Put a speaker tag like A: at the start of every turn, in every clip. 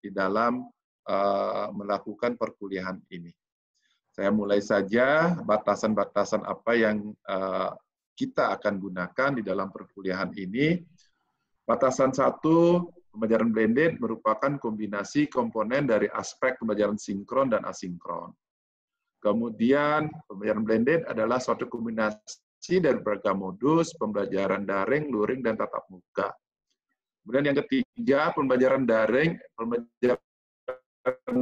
A: di dalam melakukan perkuliahan ini. Saya mulai saja batasan-batasan apa yang kita akan gunakan di dalam perkuliahan ini. Batasan 1, pembelajaran blended merupakan kombinasi komponen dari aspek pembelajaran sinkron dan asinkron. Kemudian, pembelajaran blended adalah suatu kombinasi dari beragam modus, pembelajaran daring, luring, dan tatap muka. Kemudian yang ketiga, pembelajaran daring, pembelajaran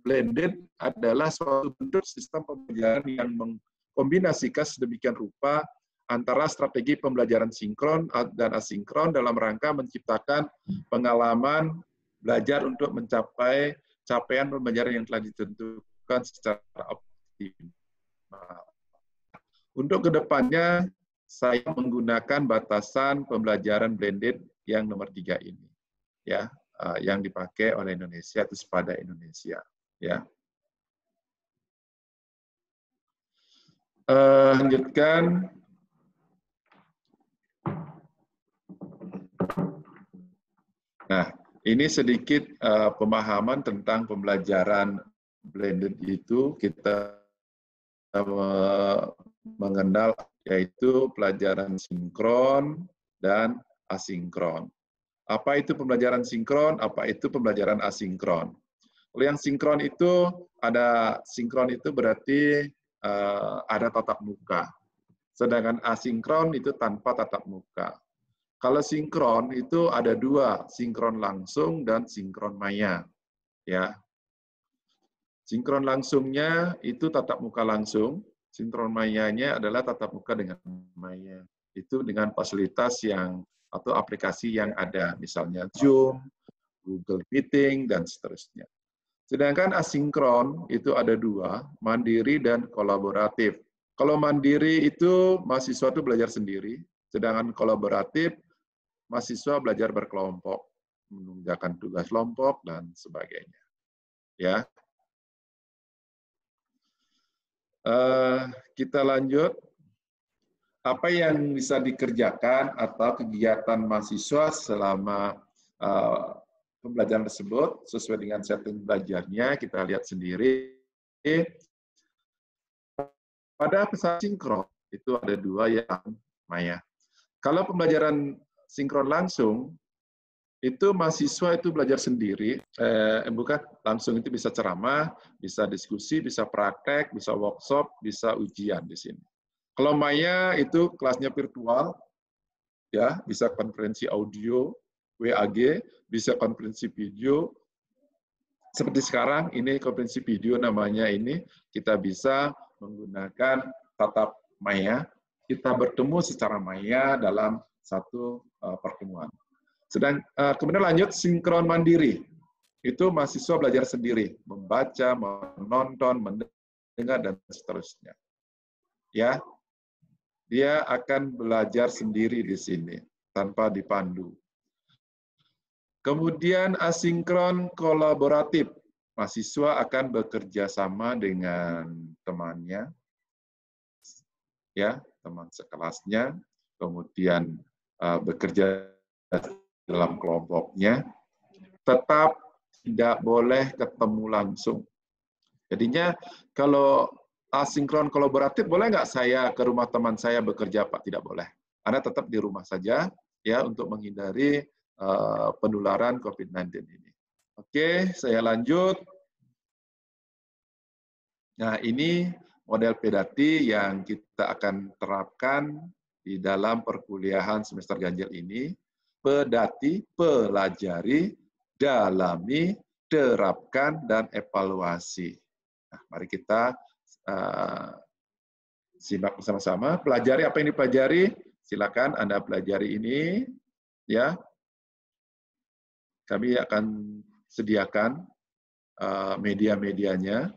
A: blended adalah suatu bentuk sistem pembelajaran yang mengkombinasikan sedemikian rupa antara strategi pembelajaran sinkron dan asinkron dalam rangka menciptakan pengalaman belajar untuk mencapai capaian pembelajaran yang telah ditentukan secara optimal. Untuk kedepannya, saya menggunakan batasan pembelajaran blended yang nomor 3 ini, ya. Yang dipakai oleh Indonesia itu SPADA Indonesia, ya. Lanjutkan. Nah, ini sedikit pemahaman tentang pembelajaran blended itu. Kita mengenal yaitu pelajaran sinkron dan asinkron. Apa itu pembelajaran sinkron? Apa itu pembelajaran asinkron? Kalau yang sinkron itu berarti ada tatap muka. Sedangkan asinkron itu tanpa tatap muka. Kalau sinkron itu ada 2, sinkron langsung dan sinkron maya. Ya. Sinkron langsungnya itu tatap muka langsung, sinkron mayanya adalah tatap muka dengan maya. Itu dengan fasilitas atau aplikasi yang ada, misalnya Zoom, Google Meeting, dan seterusnya. Sedangkan asinkron itu ada 2, mandiri dan kolaboratif. Kalau mandiri itu mahasiswa itu belajar sendiri, sedangkan kolaboratif mahasiswa belajar berkelompok, mengerjakan tugas kelompok, dan sebagainya. Ya. Kita lanjut. Apa yang bisa dikerjakan atau kegiatan mahasiswa selama pembelajaran tersebut sesuai dengan setting belajarnya, kita lihat sendiri. Pada pesan sinkron itu ada 2 yang maya. Kalau pembelajaran sinkron langsung itu mahasiswa itu belajar sendiri, bukan langsung, itu bisa ceramah, bisa diskusi, bisa praktek, bisa workshop, bisa ujian di sini. Kalau maya itu kelasnya virtual, ya, bisa konferensi audio, WAG, bisa konferensi video. Seperti sekarang ini konferensi video namanya ini, kita bisa menggunakan tatap maya, kita bertemu secara maya dalam satu pertemuan. Kemudian lanjut sinkron mandiri. Itu mahasiswa belajar sendiri, membaca, menonton, mendengar, dan seterusnya. Ya. Dia akan belajar sendiri di sini, tanpa dipandu. Kemudian asinkron kolaboratif. Mahasiswa akan bekerja sama dengan temannya, ya, teman sekelasnya, kemudian bekerja dalam kelompoknya, tetap tidak boleh ketemu langsung. Jadinya kalau asinkron kolaboratif, boleh nggak saya ke rumah teman saya bekerja, Pak? Tidak boleh. Anda tetap di rumah saja, ya, untuk menghindari penularan COVID-19 ini. Oke, saya lanjut. Nah, ini model pedati yang kita akan terapkan di dalam perkuliahan semester ganjil ini. Pedati, pelajari, dalami, terapkan, dan evaluasi. Nah, mari kita simak bersama-sama. Pelajari apa yang dipelajari? Silakan Anda pelajari ini, ya. Kami akan sediakan media-medianya.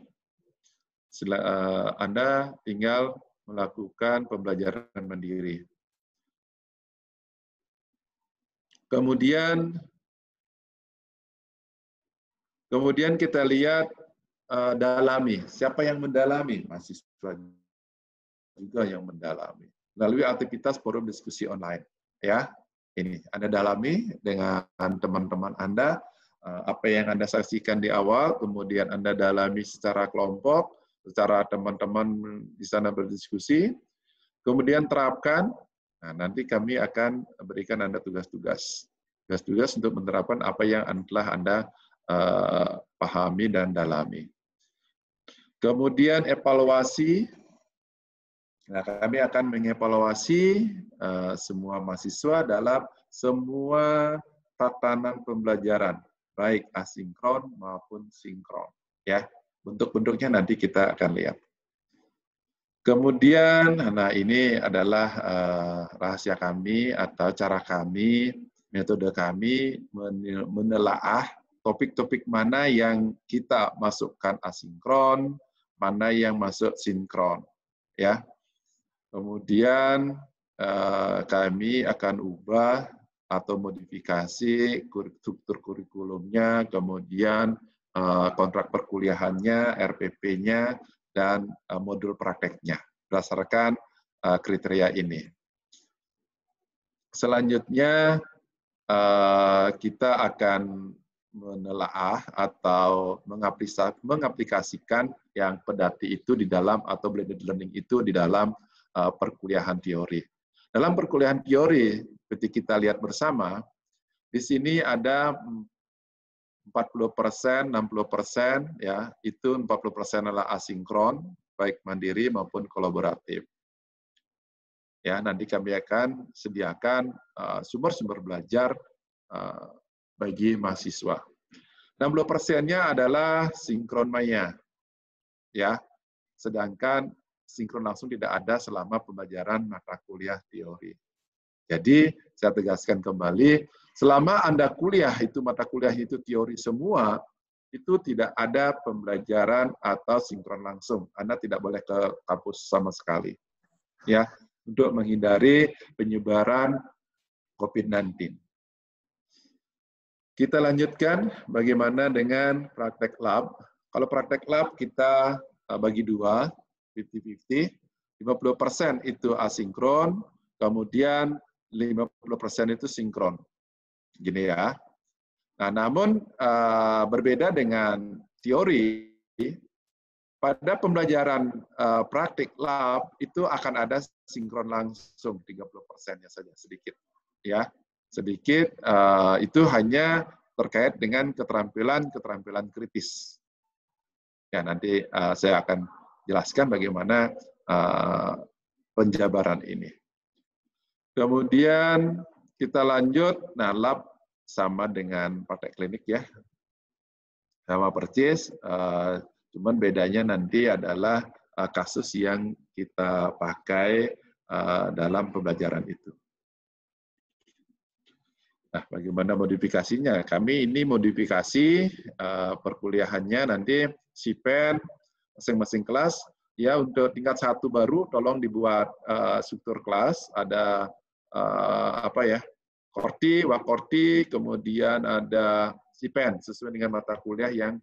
A: Anda tinggal melakukan pembelajaran mandiri. Kemudian kita lihat dalami. Siapa yang mendalami? Mahasiswa juga yang mendalami melalui aktivitas forum diskusi online, ya. Ini Anda dalami dengan teman-teman Anda, apa yang Anda saksikan di awal, kemudian Anda dalami secara kelompok, secara teman-teman di sana berdiskusi, kemudian terapkan. Nah, nanti kami akan berikan Anda tugas-tugas. Tugas-tugas untuk menerapkan apa yang telah Anda pahami dan dalami. Kemudian evaluasi. Nah, kami akan mengevaluasi semua mahasiswa dalam semua tatanan pembelajaran, baik asinkron maupun sinkron. Ya, bentuk-bentuknya nanti kita akan lihat. Kemudian, nah ini adalah rahasia kami atau cara kami, metode kami menelaah topik-topik mana yang kita masukkan asinkron, mana yang masuk sinkron, ya. Kemudian kami akan ubah atau modifikasi struktur kurikulumnya, kemudian kontrak perkuliahannya, RPP-nya, dan modul prakteknya berdasarkan kriteria ini. Selanjutnya kita akan menelaah atau mengaplikasikan yang pedati itu di dalam atau blended learning itu di dalam perkuliahan teori. Dalam perkuliahan teori, seperti kita lihat bersama, di sini ada 40%, 60%, ya, itu 40% adalah asinkron, baik mandiri maupun kolaboratif. Ya, nanti kami akan sediakan sumber-sumber belajar bagi mahasiswa. 60%-nya adalah sinkron maya, ya, sedangkan sinkron langsung tidak ada selama pembelajaran mata kuliah teori. Jadi, saya tegaskan kembali, selama Anda kuliah itu mata kuliah itu teori semua, itu tidak ada pembelajaran atau sinkron langsung. Anda tidak boleh ke kampus sama sekali. Ya, untuk menghindari penyebaran COVID-19. Kita lanjutkan bagaimana dengan praktek lab. Kalau praktek lab kita bagi dua, 50-50. 50% itu asinkron, kemudian 50% itu sinkron. Gini ya. Nah, namun berbeda dengan teori, pada pembelajaran praktik lab itu akan ada sinkron langsung 30%-nya saja, sedikit. Ya, sedikit itu hanya terkait dengan keterampilan kritis. Ya, nanti saya akan jelaskan bagaimana penjabaran ini. Kemudian kita lanjut, nah lab sama dengan praktek klinik ya, sama persis, cuman bedanya nanti adalah kasus yang kita pakai dalam pembelajaran itu. Nah, bagaimana modifikasinya? Kami ini modifikasi perkuliahannya nanti SIPEN masing-masing kelas. Ya, untuk tingkat 1 baru tolong dibuat struktur kelas, ada Korti, Wakorti, kemudian ada SIPEN sesuai dengan mata kuliah yang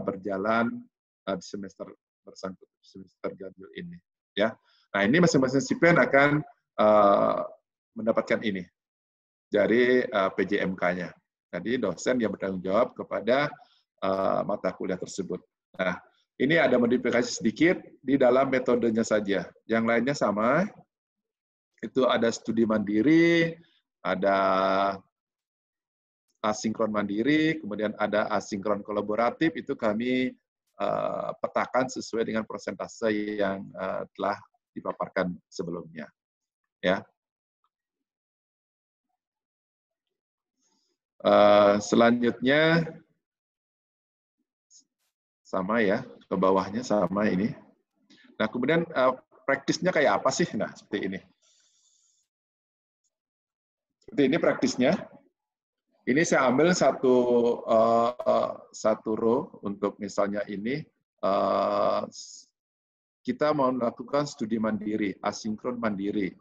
A: berjalan di semester bersangkut, semester ganjil ini. Ya, nah ini masing-masing SIPEN akan mendapatkan ini dari PJMK-nya. Jadi dosen yang bertanggung jawab kepada mata kuliah tersebut. Nah, ini ada modifikasi sedikit di dalam metodenya saja. Yang lainnya sama. Itu ada studi mandiri, ada asinkron mandiri, kemudian ada asinkron kolaboratif. Itu kami petakan sesuai dengan persentase yang telah dipaparkan sebelumnya. Ya. Selanjutnya sama ya, ke bawahnya sama ini. Nah, kemudian praktisnya kayak apa sih? Nah, seperti ini. Seperti ini praktisnya. Ini saya ambil satu row untuk misalnya ini. Kita mau melakukan studi mandiri, asinkron mandiri.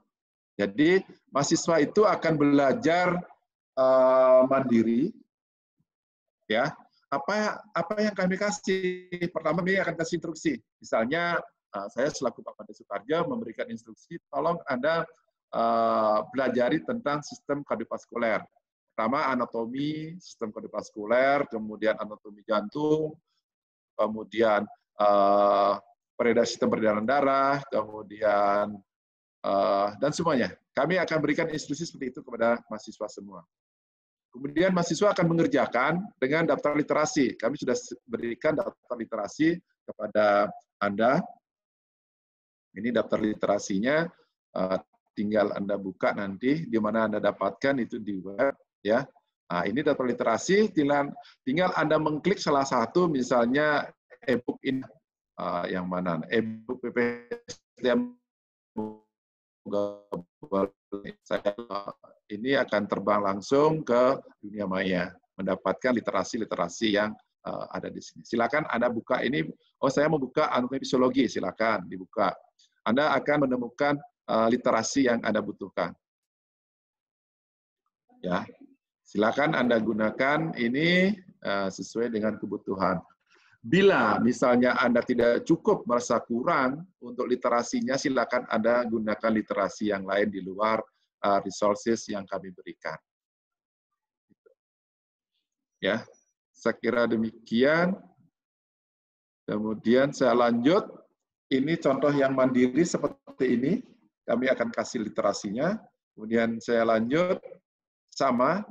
A: Jadi, mahasiswa itu akan belajar mandiri, ya. Apa yang kami kasih? Pertama, kami akan kasih instruksi. Misalnya, saya selaku Pak Pande Sutarjo memberikan instruksi, tolong Anda belajari tentang sistem kardiovaskuler. pertama anatomi sistem kardiovaskuler, kemudian anatomi jantung, kemudian sistem peredaran darah, kemudian dan semuanya. Kami akan berikan instruksi seperti itu kepada mahasiswa semua. Kemudian mahasiswa akan mengerjakan dengan daftar literasi. Kami sudah berikan daftar literasi kepada Anda. Ini daftar literasinya, tinggal Anda buka nanti, di mana Anda dapatkan itu di web. Ya. Nah, ini daftar literasi, tinggal Anda mengklik salah satu, misalnya e-book ini, yang mana? E-book PPSDM. Saya ini akan terbang langsung ke dunia maya, mendapatkan literasi-literasi yang ada di sini. Silakan Anda buka ini. Oh, saya mau buka anatomi fisiologi, silakan dibuka. Anda akan menemukan literasi yang Anda butuhkan. Ya, silakan Anda gunakan ini sesuai dengan kebutuhan. Bila misalnya Anda tidak cukup merasa kurang untuk literasinya, silakan Anda gunakan literasi yang lain di luar resources yang kami berikan. Ya, saya kira demikian. Kemudian saya lanjut. Ini contoh yang mandiri seperti ini. Kami akan kasih literasinya. Kemudian saya lanjut sama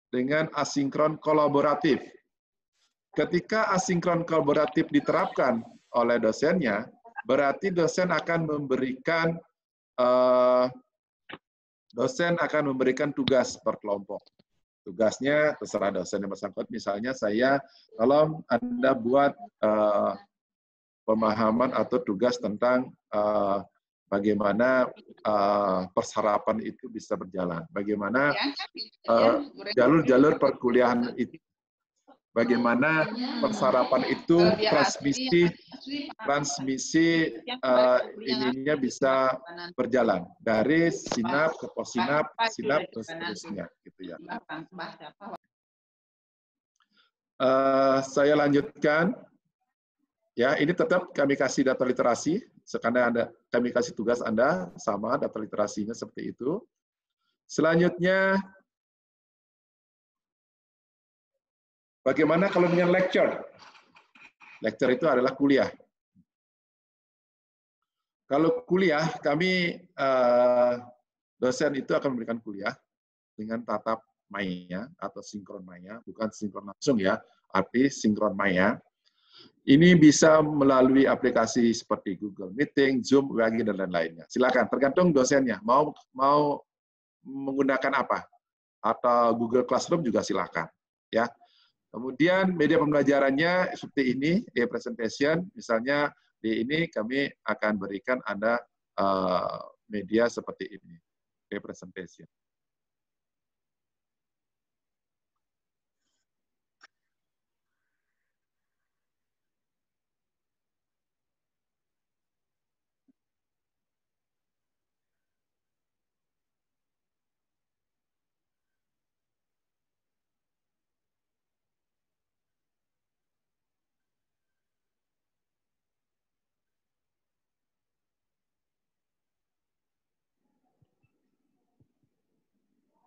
A: dengan asinkron kolaboratif. Ketika asinkron kolaboratif diterapkan oleh dosennya, berarti dosen akan memberikan tugas per kelompok. Tugasnya terserah dosen yang bersangkutan. Misalnya saya, kalau Anda buat pemahaman atau tugas tentang bagaimana persarapan itu bisa berjalan, bagaimana jalur-jalur perkuliahan itu. Bagaimana persarapan itu transmisi ininya bisa berjalan dari sinap ke possinap, sinap ke seterusnya, gitu ya. Saya lanjutkan. Ya, ini tetap kami kasih data literasi. Sekarang kami kasih tugas Anda sama data literasinya seperti itu. Selanjutnya, bagaimana kalau dengan lecture? Lecture itu adalah kuliah. Kalau kuliah, kami dosen itu akan memberikan kuliah dengan tatap maya atau sinkron maya, bukan sinkron langsung ya, arti sinkron maya. Ini bisa melalui aplikasi seperti Google Meeting, Zoom, WG, dan lain-lainnya. Silakan, tergantung dosennya. Mau menggunakan apa? Atau Google Classroom juga silakan. Ya. Kemudian media pembelajarannya seperti ini, e-presentation. Misalnya di ini kami akan berikan Anda media seperti ini, e-presentation.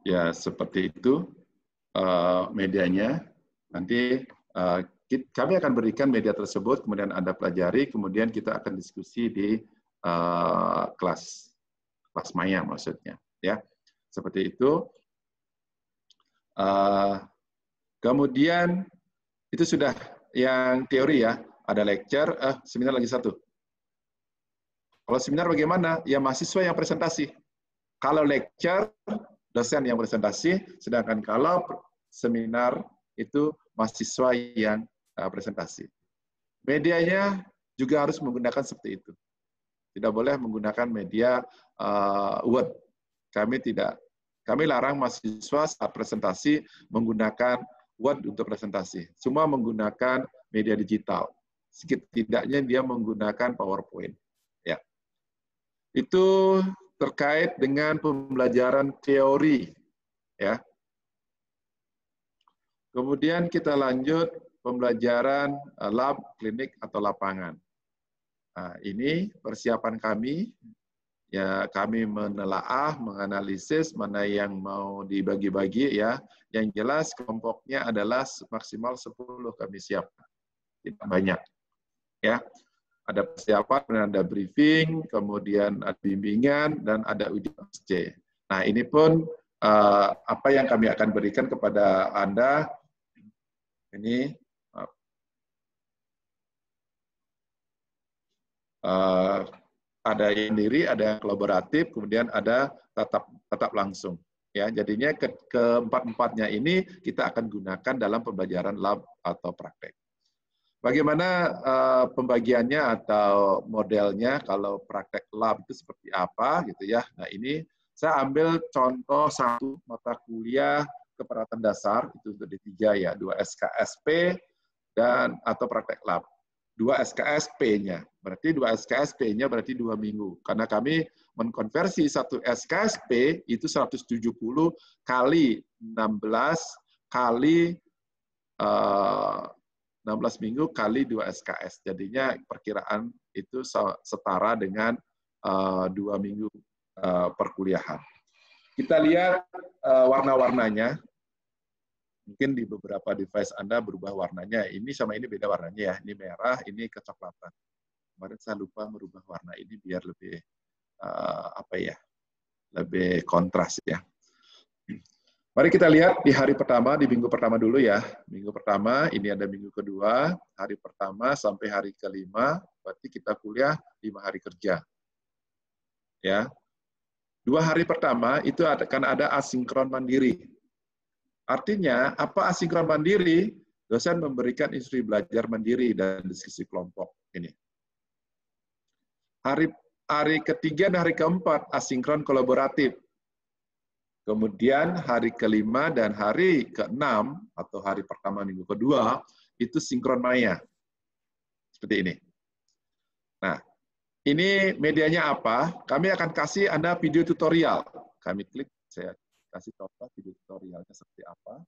A: Ya, seperti itu medianya. Nanti kami akan berikan media tersebut, kemudian Anda pelajari, kemudian kita akan diskusi di kelas maya maksudnya. Ya, seperti itu. Kemudian itu sudah yang teori ya. Ada lecture, seminar lagi satu. Kalau seminar bagaimana? Ya mahasiswa yang presentasi. Kalau lecture, dosen yang presentasi, sedangkan kalau seminar itu mahasiswa yang presentasi. Medianya juga harus menggunakan seperti itu. Tidak boleh menggunakan media Word. Kami larang mahasiswa saat presentasi menggunakan Word untuk presentasi. Semua menggunakan media digital. Setidaknya dia menggunakan PowerPoint. Ya. Itu terkait dengan pembelajaran teori, ya. Kemudian kita lanjut pembelajaran lab, klinik atau lapangan. Nah, ini persiapan kami ya kami menelaah, menganalisis mana yang mau dibagi-bagi ya. Yang jelas kelompoknya adalah maksimal 10 kami siapkan. Tidak banyak. Ya. Ada persiapan, dan ada briefing, kemudian ada bimbingan, dan ada ujian SC. Nah, ini pun apa yang kami akan berikan kepada Anda. Ini ada yang sendiri, ada yang kolaboratif, kemudian ada tatap langsung. Ya, jadinya keempat-empatnya ini kita akan gunakan dalam pembelajaran lab atau praktek. Bagaimana pembagiannya atau modelnya kalau praktek lab itu seperti apa gitu ya. Nah, ini saya ambil contoh satu mata kuliah keperawatan dasar itu untuk D3 ya, 2 SKSP dan atau praktek lab. 2 SKSP-nya. Berarti 2 SKSP-nya berarti 2 minggu. Karena kami mengkonversi 1 SKSP itu 170 kali 16 kali 16 minggu kali 2 SKS. Jadinya perkiraan itu setara dengan 2 minggu perkuliahan. Kita lihat warna-warnanya. Mungkin di beberapa device Anda berubah warnanya. Ini sama ini beda warnanya ya. Ini merah, ini kecoklatan. Kemarin saya lupa merubah warna ini biar lebih lebih kontras ya. Mari kita lihat di hari pertama, di minggu pertama dulu ya. Minggu pertama, ini ada minggu kedua, hari pertama sampai hari kelima, berarti kita kuliah 5 hari kerja. Ya. 2 hari pertama itu akan ada asinkron mandiri. Artinya, apa asinkron mandiri? Dosen memberikan instruksi belajar mandiri dan diskusi kelompok ini. Hari ketiga dan hari keempat asinkron kolaboratif. Kemudian hari kelima dan hari keenam atau hari pertama minggu kedua itu sinkron maya. Seperti ini. Nah, ini medianya apa? Kami akan kasih Anda video tutorial. Kami klik, saya kasih contoh video tutorialnya seperti apa.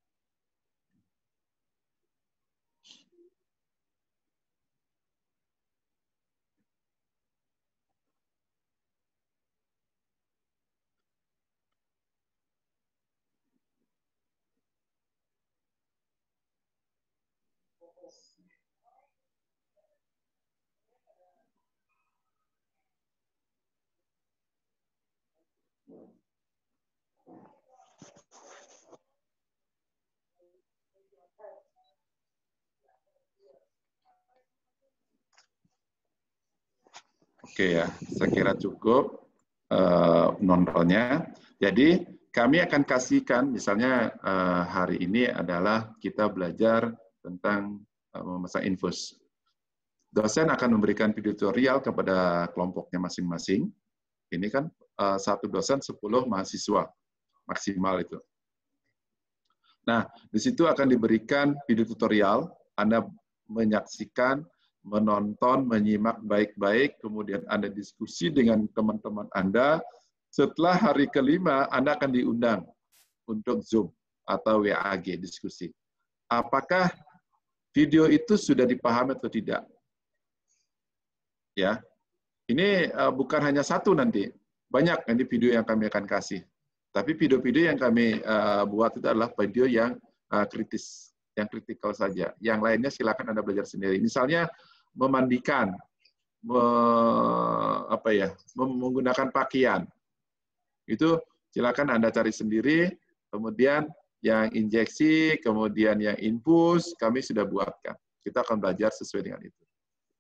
A: Oke ya, saya kira cukup nontonnya. Jadi kami akan kasihkan, misalnya hari ini adalah kita belajar tentang memasang infus. Dosen akan memberikan video tutorial kepada kelompoknya masing-masing. Ini kan satu dosen 10 mahasiswa maksimal itu. Nah, di situ akan diberikan video tutorial, Anda menyaksikan, menonton, menyimak baik-baik, kemudian Anda diskusi dengan teman-teman Anda. Setelah hari kelima, Anda akan diundang untuk Zoom atau WAG diskusi. Apakah video itu sudah dipahami atau tidak? Ya, ini bukan hanya satu nanti, banyak nanti video yang kami akan kasih. Tapi video-video yang kami buat itu adalah video yang kritis, yang kritikal saja. Yang lainnya silakan Anda belajar sendiri. Misalnya memandikan, menggunakan pakaian. Itu silakan Anda cari sendiri. Kemudian yang injeksi, kemudian yang infus, kami sudah buatkan. Kita akan belajar sesuai dengan itu.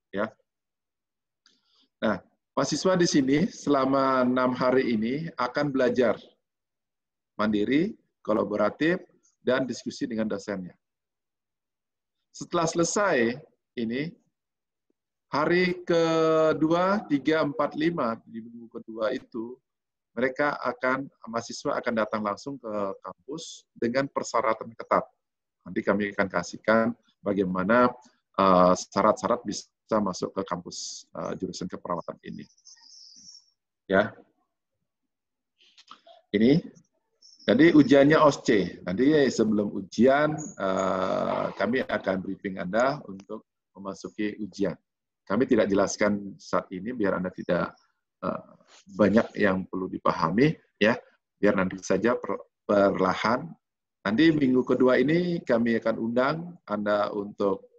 A: Ya. Nah, mahasiswa di sini selama 6 hari ini akan belajar mandiri, kolaboratif, dan diskusi dengan dosennya. Setelah selesai ini, hari kedua, 3, 4, 5, di minggu kedua itu, mahasiswa akan datang langsung ke kampus dengan persyaratan ketat. Nanti kami akan kasihkan bagaimana syarat-syarat bisa masuk ke kampus jurusan keperawatan ini. Ya. Ini. Jadi ujiannya OSCE. Nanti sebelum ujian, kami akan briefing Anda untuk memasuki ujian. Kami tidak jelaskan saat ini biar Anda tidak banyak yang perlu dipahami ya, biar nanti saja perlahan. Nanti minggu kedua ini kami akan undang Anda untuk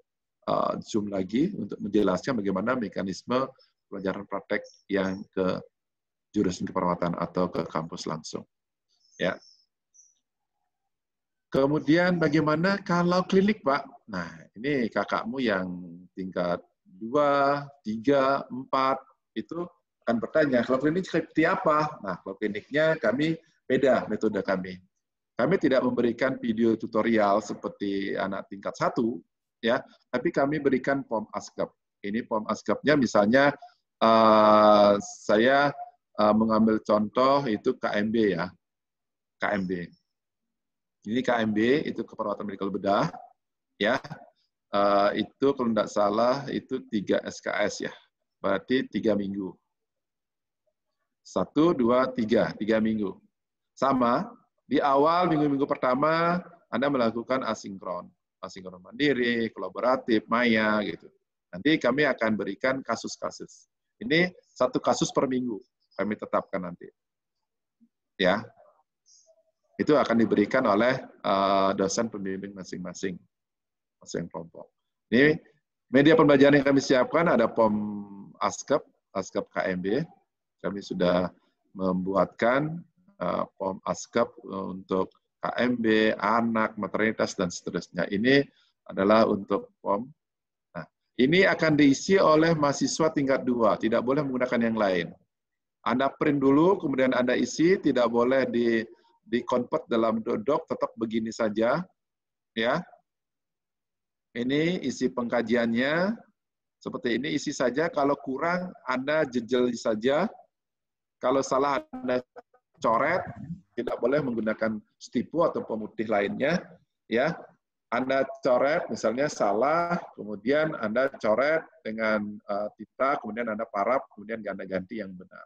A: Zoom lagi untuk menjelaskan bagaimana mekanisme pelajaran praktek yang ke jurusan keperawatan atau ke kampus langsung. Ya. Kemudian bagaimana kalau klinik, Pak? Nah, ini kakakmu yang tingkat 2, 3, 4, itu akan bertanya, kalau klinik seperti apa? Nah, kalau kliniknya kami beda metode kami. Kami tidak memberikan video tutorial seperti anak tingkat 1, ya, tapi kami berikan POM ASGAP. Ini POM ASGAP-nya misalnya saya mengambil contoh itu KMB ya, KMB. Ini KMB itu keperawatan medikal bedah, ya. Itu kalau tidak salah itu 3 SKS ya, berarti 3 minggu. 1, 2, 3 minggu. Sama, di awal minggu-minggu pertama Anda melakukan asinkron mandiri, kolaboratif, maya gitu. Nanti kami akan berikan kasus-kasus. Ini 1 kasus per minggu kami tetapkan nanti. Ya. Itu akan diberikan oleh dosen pembimbing masing-masing kelompok. Ini media pembelajaran yang kami siapkan ada POM ASGAP KMB. Kami sudah membuatkan POM ASGAP untuk KMB, anak, maternitas, dan seterusnya. Ini adalah untuk POM. Nah, ini akan diisi oleh mahasiswa tingkat 2, tidak boleh menggunakan yang lain. Anda print dulu, kemudian Anda isi, tidak boleh di-convert dalam doc, tetap begini saja. Ya. Ini isi pengkajiannya, seperti ini, isi saja. Kalau kurang, Anda jejeli saja. Kalau salah, Anda coret, tidak boleh menggunakan stipu atau pemutih lainnya. Ya, Anda coret, misalnya salah, kemudian Anda coret dengan tinta, kemudian Anda paraf, kemudian Anda ganti yang benar.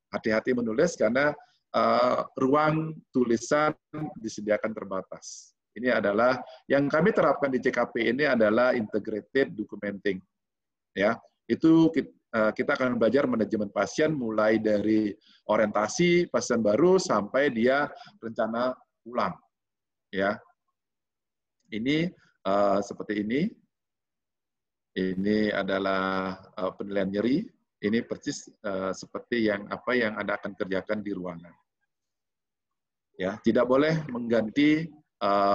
A: Hati-hati menulis karena ruang tulisan disediakan terbatas. Ini adalah yang kami terapkan di CKP ini adalah integrated documenting. Ya, itu kita akan belajar manajemen pasien mulai dari orientasi pasien baru sampai dia rencana pulang. Ya, ini seperti ini. Ini adalah penilaian nyeri. Ini persis seperti apa yang Anda akan kerjakan di ruangan. Ya, tidak boleh mengganti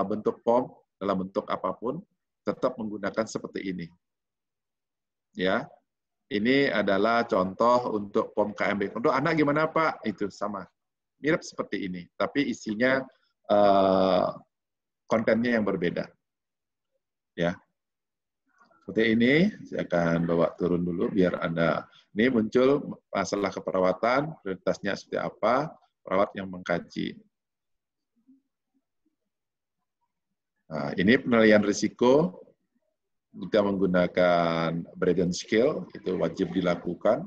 A: bentuk POM dalam bentuk apapun, tetap menggunakan seperti ini. Ya, ini adalah contoh untuk POM KMB. Untuk anak gimana Pak? Itu sama, mirip seperti ini, tapi isinya kontennya yang berbeda. Ya. Seperti ini, saya akan bawa turun dulu biar Anda, ini muncul masalah keperawatan, prioritasnya seperti apa, perawat yang mengkaji. Nah, ini penilaian risiko, kita menggunakan Braden Scale, itu wajib dilakukan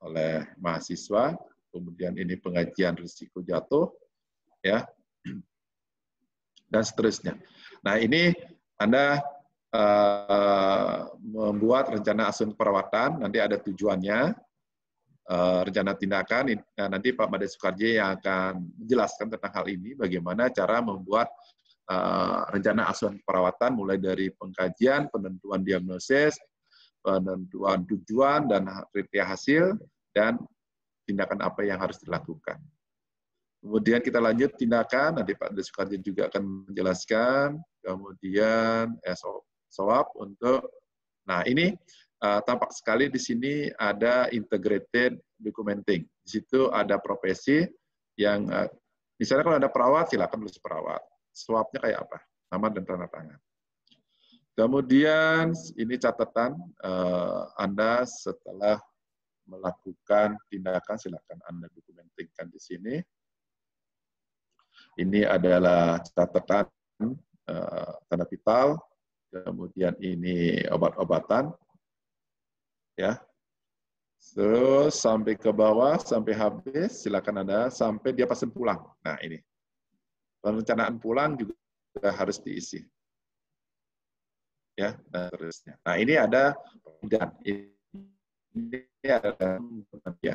A: oleh mahasiswa, kemudian ini pengajian risiko jatuh, ya, dan seterusnya. Nah, ini Anda membuat rencana asuhan perawatan, nanti ada tujuannya, rencana tindakan, nanti Pak Made Soekarji yang akan menjelaskan tentang hal ini, bagaimana cara membuat rencana asuhan perawatan, mulai dari pengkajian, penentuan diagnosis, penentuan tujuan, dan kriteria hasil, dan tindakan apa yang harus dilakukan. Kemudian kita lanjut tindakan, nanti Pak Made Soekarji juga akan menjelaskan, kemudian SOAP untuk, nah ini tampak sekali di sini ada integrated documenting. Di situ ada profesi yang, misalnya kalau ada perawat, silakan tulis perawat. SOAP-nya kayak apa? Nama dan tanda tangan. Kemudian ini catatan Anda setelah melakukan tindakan, silakan Anda dokumentingkan di sini. Ini adalah catatan tanda vital. Kemudian ini obat-obatan, ya. Terus sampai ke bawah, sampai habis, silakan Anda sampai dia pasien pulang. Nah ini, perencanaan pulang juga harus diisi, ya, dan terusnya. Nah ini ada dan ini ada ya.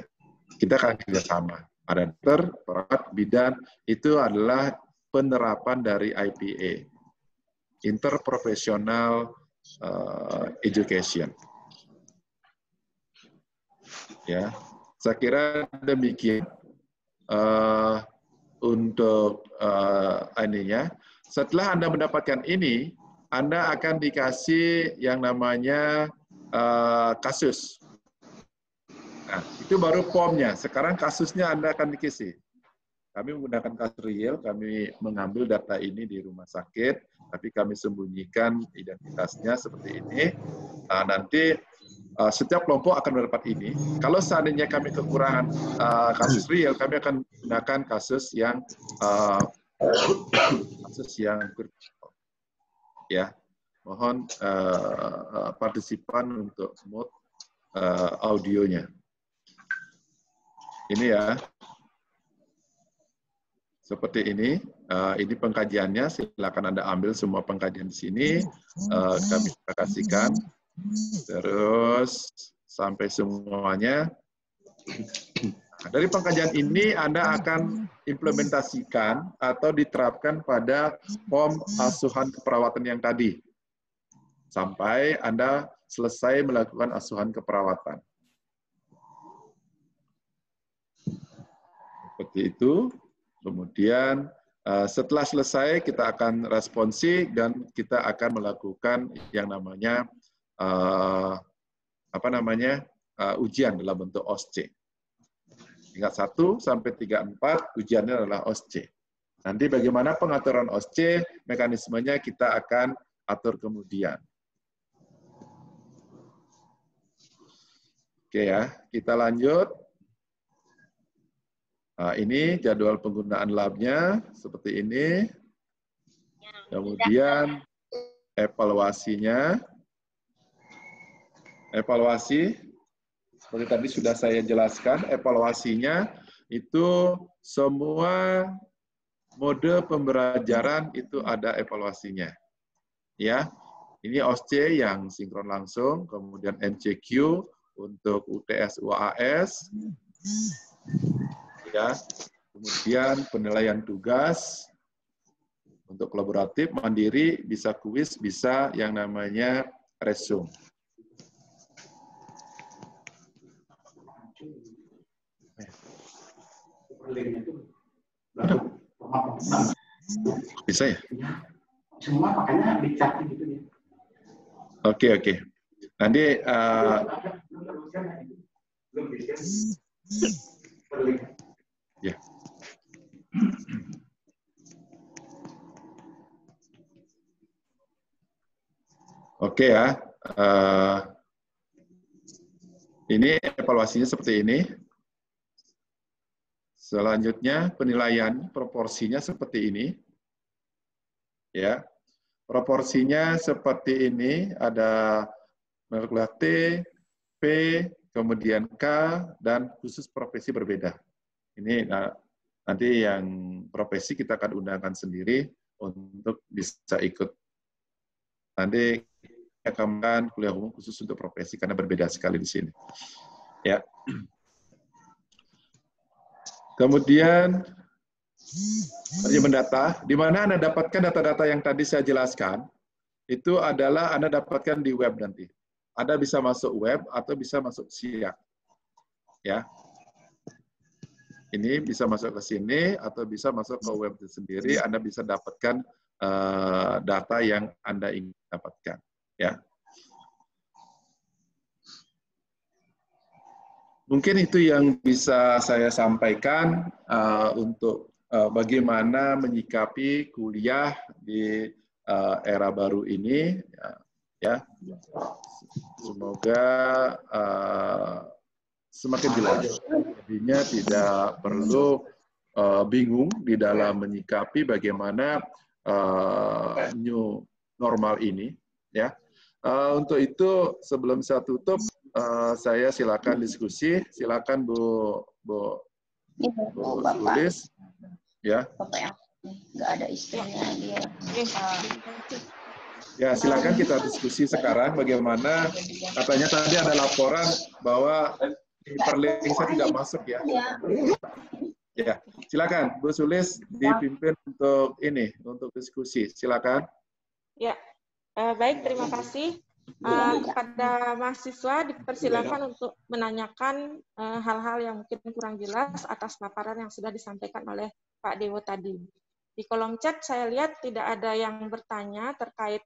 A: Kita akan kerjasama. Ada dokter, perawat, bidan, itu adalah penerapan dari IPA, Interprofessional Education. Ya, saya kira demikian untuk ininya. Setelah Anda mendapatkan ini, Anda akan dikasih yang namanya kasus. Nah, itu baru formnya. Sekarang kasusnya Anda akan dikisi. Kami menggunakan kasus real, kami mengambil data ini di rumah sakit, tapi kami sembunyikan identitasnya seperti ini. Nanti setiap kelompok akan mendapat ini. Kalau seandainya kami kekurangan kasus real, kami akan menggunakan kasus yang virtual. Ya, mohon partisipan untuk mode audionya. Ini ya, seperti ini. Ini pengkajiannya. Silakan Anda ambil semua pengkajian di sini. Kami kasihkan. Terus sampai semuanya. Nah, dari pengkajian ini Anda akan implementasikan atau diterapkan pada form asuhan keperawatan yang tadi. Sampai Anda selesai melakukan asuhan keperawatan. Seperti itu. Kemudian setelah selesai kita akan responsi dan kita akan melakukan yang namanya ujian dalam bentuk OSCE. Tingkat 1 sampai 34 ujiannya adalah OSCE. Nanti bagaimana pengaturan OSCE, mekanismenya kita akan atur kemudian. Oke ya, kita lanjut. Nah, ini jadwal penggunaan labnya seperti ini. Kemudian evaluasinya. Evaluasi, seperti tadi sudah saya jelaskan, evaluasinya itu semua mode pembelajaran itu ada evaluasinya. Ya, ini OSCE yang sinkron langsung, kemudian MCQ untuk UTS UAS. Ya, kemudian penilaian tugas untuk kolaboratif, mandiri, bisa kuis, bisa yang namanya resume. Bisa ya?
B: Semua makanya dicat gitu ya.
A: Oke. Nanti ya. Oke ya. Ini evaluasinya seperti ini. Selanjutnya penilaian proporsinya seperti ini. Ya. Proporsinya seperti ini, ada molekular T, P, kemudian K, dan khusus profesi berbeda. Ini nanti yang profesi kita akan undangkan sendiri untuk bisa ikut. Nanti akan kuliah umum khusus untuk profesi karena berbeda sekali di sini. Ya. Kemudian manajemen data, di mana Anda dapatkan data-data yang tadi saya jelaskan, itu adalah Anda dapatkan di web nanti. Anda bisa masuk web atau bisa masuk SIAK. Ya. Ini bisa masuk ke sini atau bisa masuk ke web itu sendiri. Anda bisa dapatkan data yang Anda ingin dapatkan. Ya. Mungkin itu yang bisa saya sampaikan untuk bagaimana menyikapi kuliah di era baru ini. Ya. Semoga semakin jelas. Jadinya tidak perlu bingung di dalam menyikapi bagaimana new normal ini. Ya. Untuk itu sebelum saya tutup, saya silakan diskusi. Silakan Bu Sulis. Ya.
C: Nggak ada istrinya dia.
A: Ya, silakan kita diskusi sekarang bagaimana katanya tadi ada laporan bahwa Hyperlink saya tidak masuk ya. Ya, silakan Bu Sulis dipimpin untuk ini, untuk diskusi. Silakan.
D: Ya, baik, terima kasih. Kepada mahasiswa dipersilakan untuk menanyakan hal-hal yang mungkin kurang jelas atas paparan yang sudah disampaikan oleh Pak Dewo tadi. Di kolom chat saya lihat tidak ada yang bertanya terkait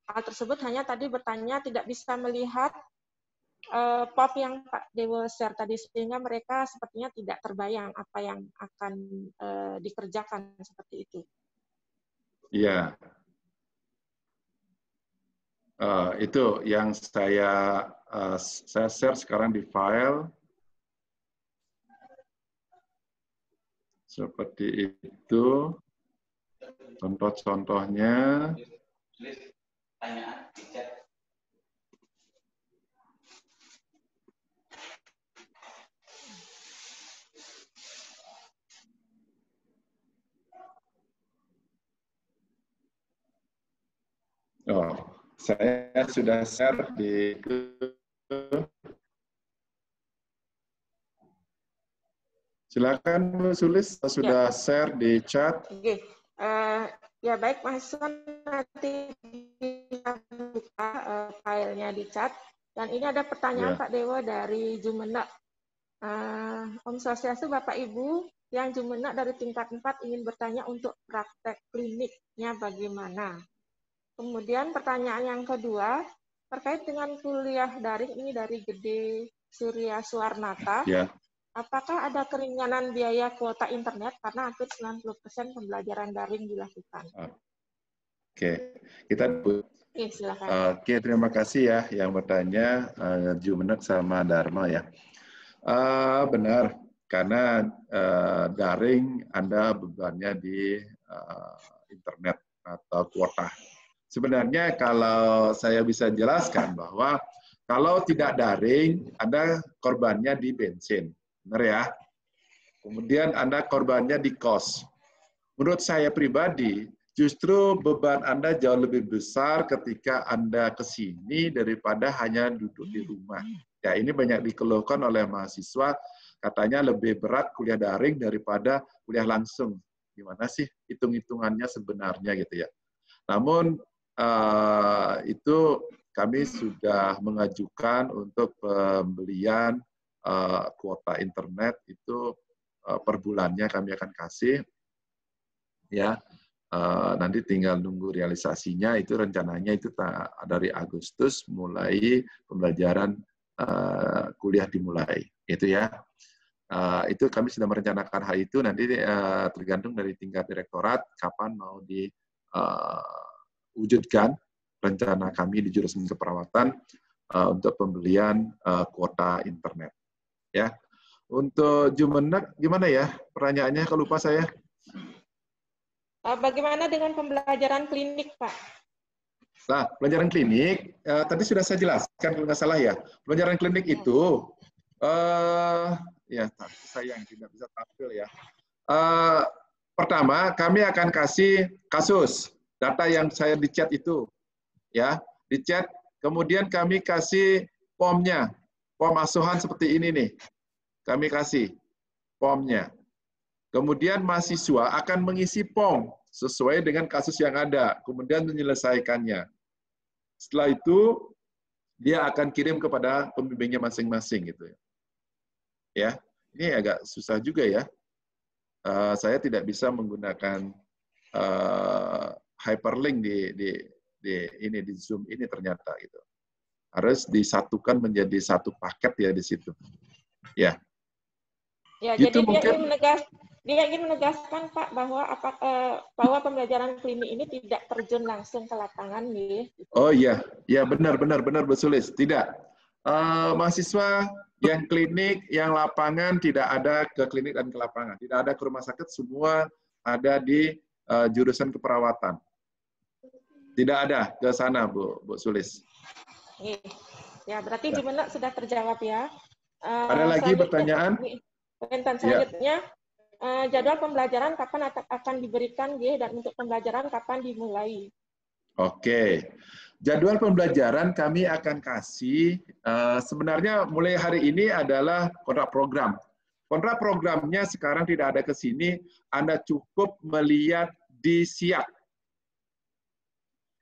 D: hal tersebut, hanya tadi bertanya tidak bisa melihat POP yang Pak Dewo share tadi, sehingga mereka sepertinya tidak terbayang apa yang akan dikerjakan seperti itu.
A: Iya. Itu yang saya share sekarang di file. Seperti itu. Contoh-contohnya. Oh, saya sudah share di silakan Bu Sulis, sudah share di chat.
D: Oke, ya baik mahasiswa nanti bisa buka filenya di chat. Dan ini ada pertanyaan Pak Dewo dari Jumenak. Om Swastiastu Bapak Ibu, yang Jumenak dari tingkat 4 ingin bertanya untuk praktek kliniknya bagaimana. Kemudian pertanyaan yang kedua, terkait dengan kuliah daring ini dari Gede Surya Suwarnata.
A: Ya.
D: Apakah ada keringanan biaya kuota internet karena hampir 90% pembelajaran daring dilakukan?
A: Oke, kita
D: Oke, silakan.
A: Oke, terima kasih ya yang bertanya Jumenak sama Dharma ya. Benar, karena daring Anda bebannya di internet atau kuota. Sebenarnya kalau saya bisa jelaskan bahwa kalau tidak daring, Anda korbannya di bensin. Benar ya? Kemudian Anda korbannya di kos. Menurut saya pribadi, justru beban Anda jauh lebih besar ketika Anda ke sini daripada hanya duduk di rumah. Ya, ini banyak dikeluhkan oleh mahasiswa, katanya lebih berat kuliah daring daripada kuliah langsung. Gimana sih hitung-hitungannya sebenarnya gitu ya. Namun, itu kami sudah mengajukan untuk pembelian kuota internet itu per bulannya kami akan kasih. Ya, nanti tinggal nunggu realisasinya, itu rencananya itu dari Agustus mulai pembelajaran kuliah dimulai, itu ya. Itu kami sudah merencanakan hal itu, nanti tergantung dari tingkat direktorat kapan mau diwujudkan rencana kami di jurusan keperawatan untuk pembelian kuota internet. Ya, untuk Jumenak gimana ya pertanyaannya? Kalau lupa saya.
D: Bagaimana dengan pembelajaran klinik, Pak?
A: Nah, pelajaran klinik, tadi sudah saya jelaskan kalau nggak salah ya. Pelajaran klinik itu, ya saya yang tidak bisa tampil ya. Pertama, kami akan kasih kasus, data yang saya di chat itu. Ya, di chat, kemudian kami kasih POM-nya. POM asuhan seperti ini nih. Kami kasih POM-nya. Kemudian mahasiswa akan mengisi POM sesuai dengan kasus yang ada, kemudian menyelesaikannya. Setelah itu, dia akan kirim kepada pembimbingnya masing-masing gitu. Ya, ini agak susah juga ya. Saya tidak bisa menggunakan hyperlink di Zoom ini ternyata gitu. Harus disatukan menjadi satu paket ya di situ. Ya.
D: Ya,
A: gitu
D: jadi
A: mungkin.
D: dia ingin menegaskan Pak bahwa pembelajaran klinik ini tidak terjun langsung ke lapangan nih.
A: Oh iya, ya benar Bu Sulis. Tidak. Mahasiswa yang klinik, yang lapangan tidak ada ke klinik dan ke lapangan. Tidak ada ke rumah sakit, semua ada di jurusan keperawatan. Tidak ada ke sana, Bu Sulis.
D: Ya, berarti Jumenak sudah terjawab ya.
A: Ada lagi pertanyaan?
D: Selanjutnya, jadwal pembelajaran kapan akan diberikan, dan untuk pembelajaran kapan dimulai?
A: Oke. Jadwal pembelajaran kami akan kasih, sebenarnya mulai hari ini adalah kontrak program. Kontrak programnya sekarang tidak ada ke sini, Anda cukup melihat di SIAK.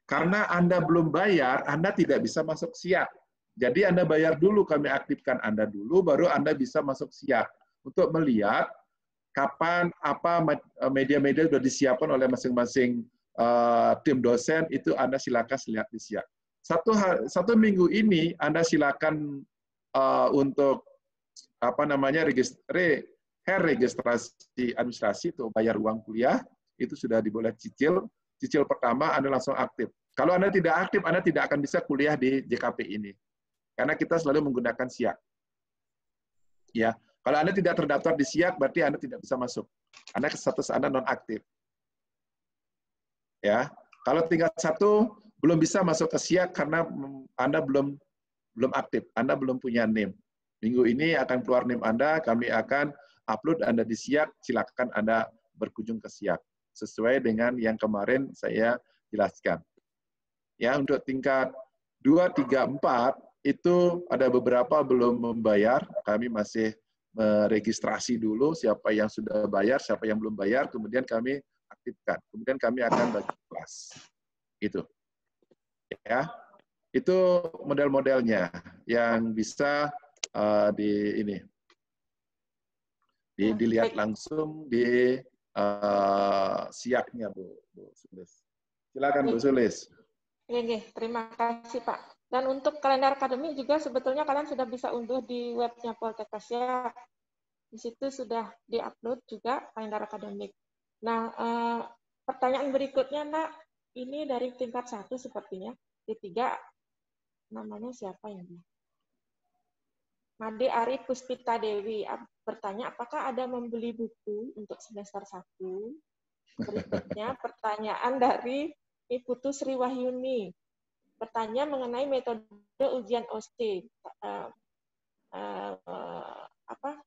A: Karena Anda belum bayar, Anda tidak bisa masuk SIAK. Jadi Anda bayar dulu, kami aktifkan Anda dulu, baru Anda bisa masuk SIAK. Untuk melihat kapan apa media-media sudah disiapkan oleh masing-masing tim dosen, itu Anda silakan lihat di SIAK. Satu minggu ini Anda silakan untuk registrasi administrasi itu bayar uang kuliah, itu sudah diboleh cicil. Cicil pertama Anda langsung aktif. Kalau Anda tidak aktif, Anda tidak akan bisa kuliah di JKP ini. Karena kita selalu menggunakan SIAK. Ya, kalau Anda tidak terdaftar di SIAK, berarti Anda tidak bisa masuk. Anda status Anda non-aktif. Ya, kalau tingkat 1 belum bisa masuk ke SIAK karena Anda belum aktif, Anda belum punya NIM. Minggu ini akan keluar NIM Anda, kami akan upload Anda di SIAK, silakan Anda berkunjung ke SIAK sesuai dengan yang kemarin saya jelaskan. Ya, untuk tingkat 2, 3, 4 itu ada beberapa belum membayar, kami masih meregistrasi dulu siapa yang sudah bayar, siapa yang belum bayar, kemudian kami aktifkan. Kemudian kami akan bagi kelas. Itu. Ya. Itu model-modelnya yang bisa dilihat langsung di SIAK-nya, Bu Sulis. Silakan Bu Sulis.
D: Oke, terima kasih Pak. Dan untuk kalender akademik juga sebetulnya kalian sudah bisa unduh di webnya Poltekkes ya. Di situ sudah diupload juga kalender akademik. Nah, pertanyaan berikutnya, Nak, ini dari tingkat 1 sepertinya. Di 3, namanya siapa ini? Made Ari Puspita Dewi bertanya, apakah ada membeli buku untuk semester 1? Berikutnya, pertanyaan dari Putu Sri Wahyuni. Bertanya mengenai metode ujian OSCE.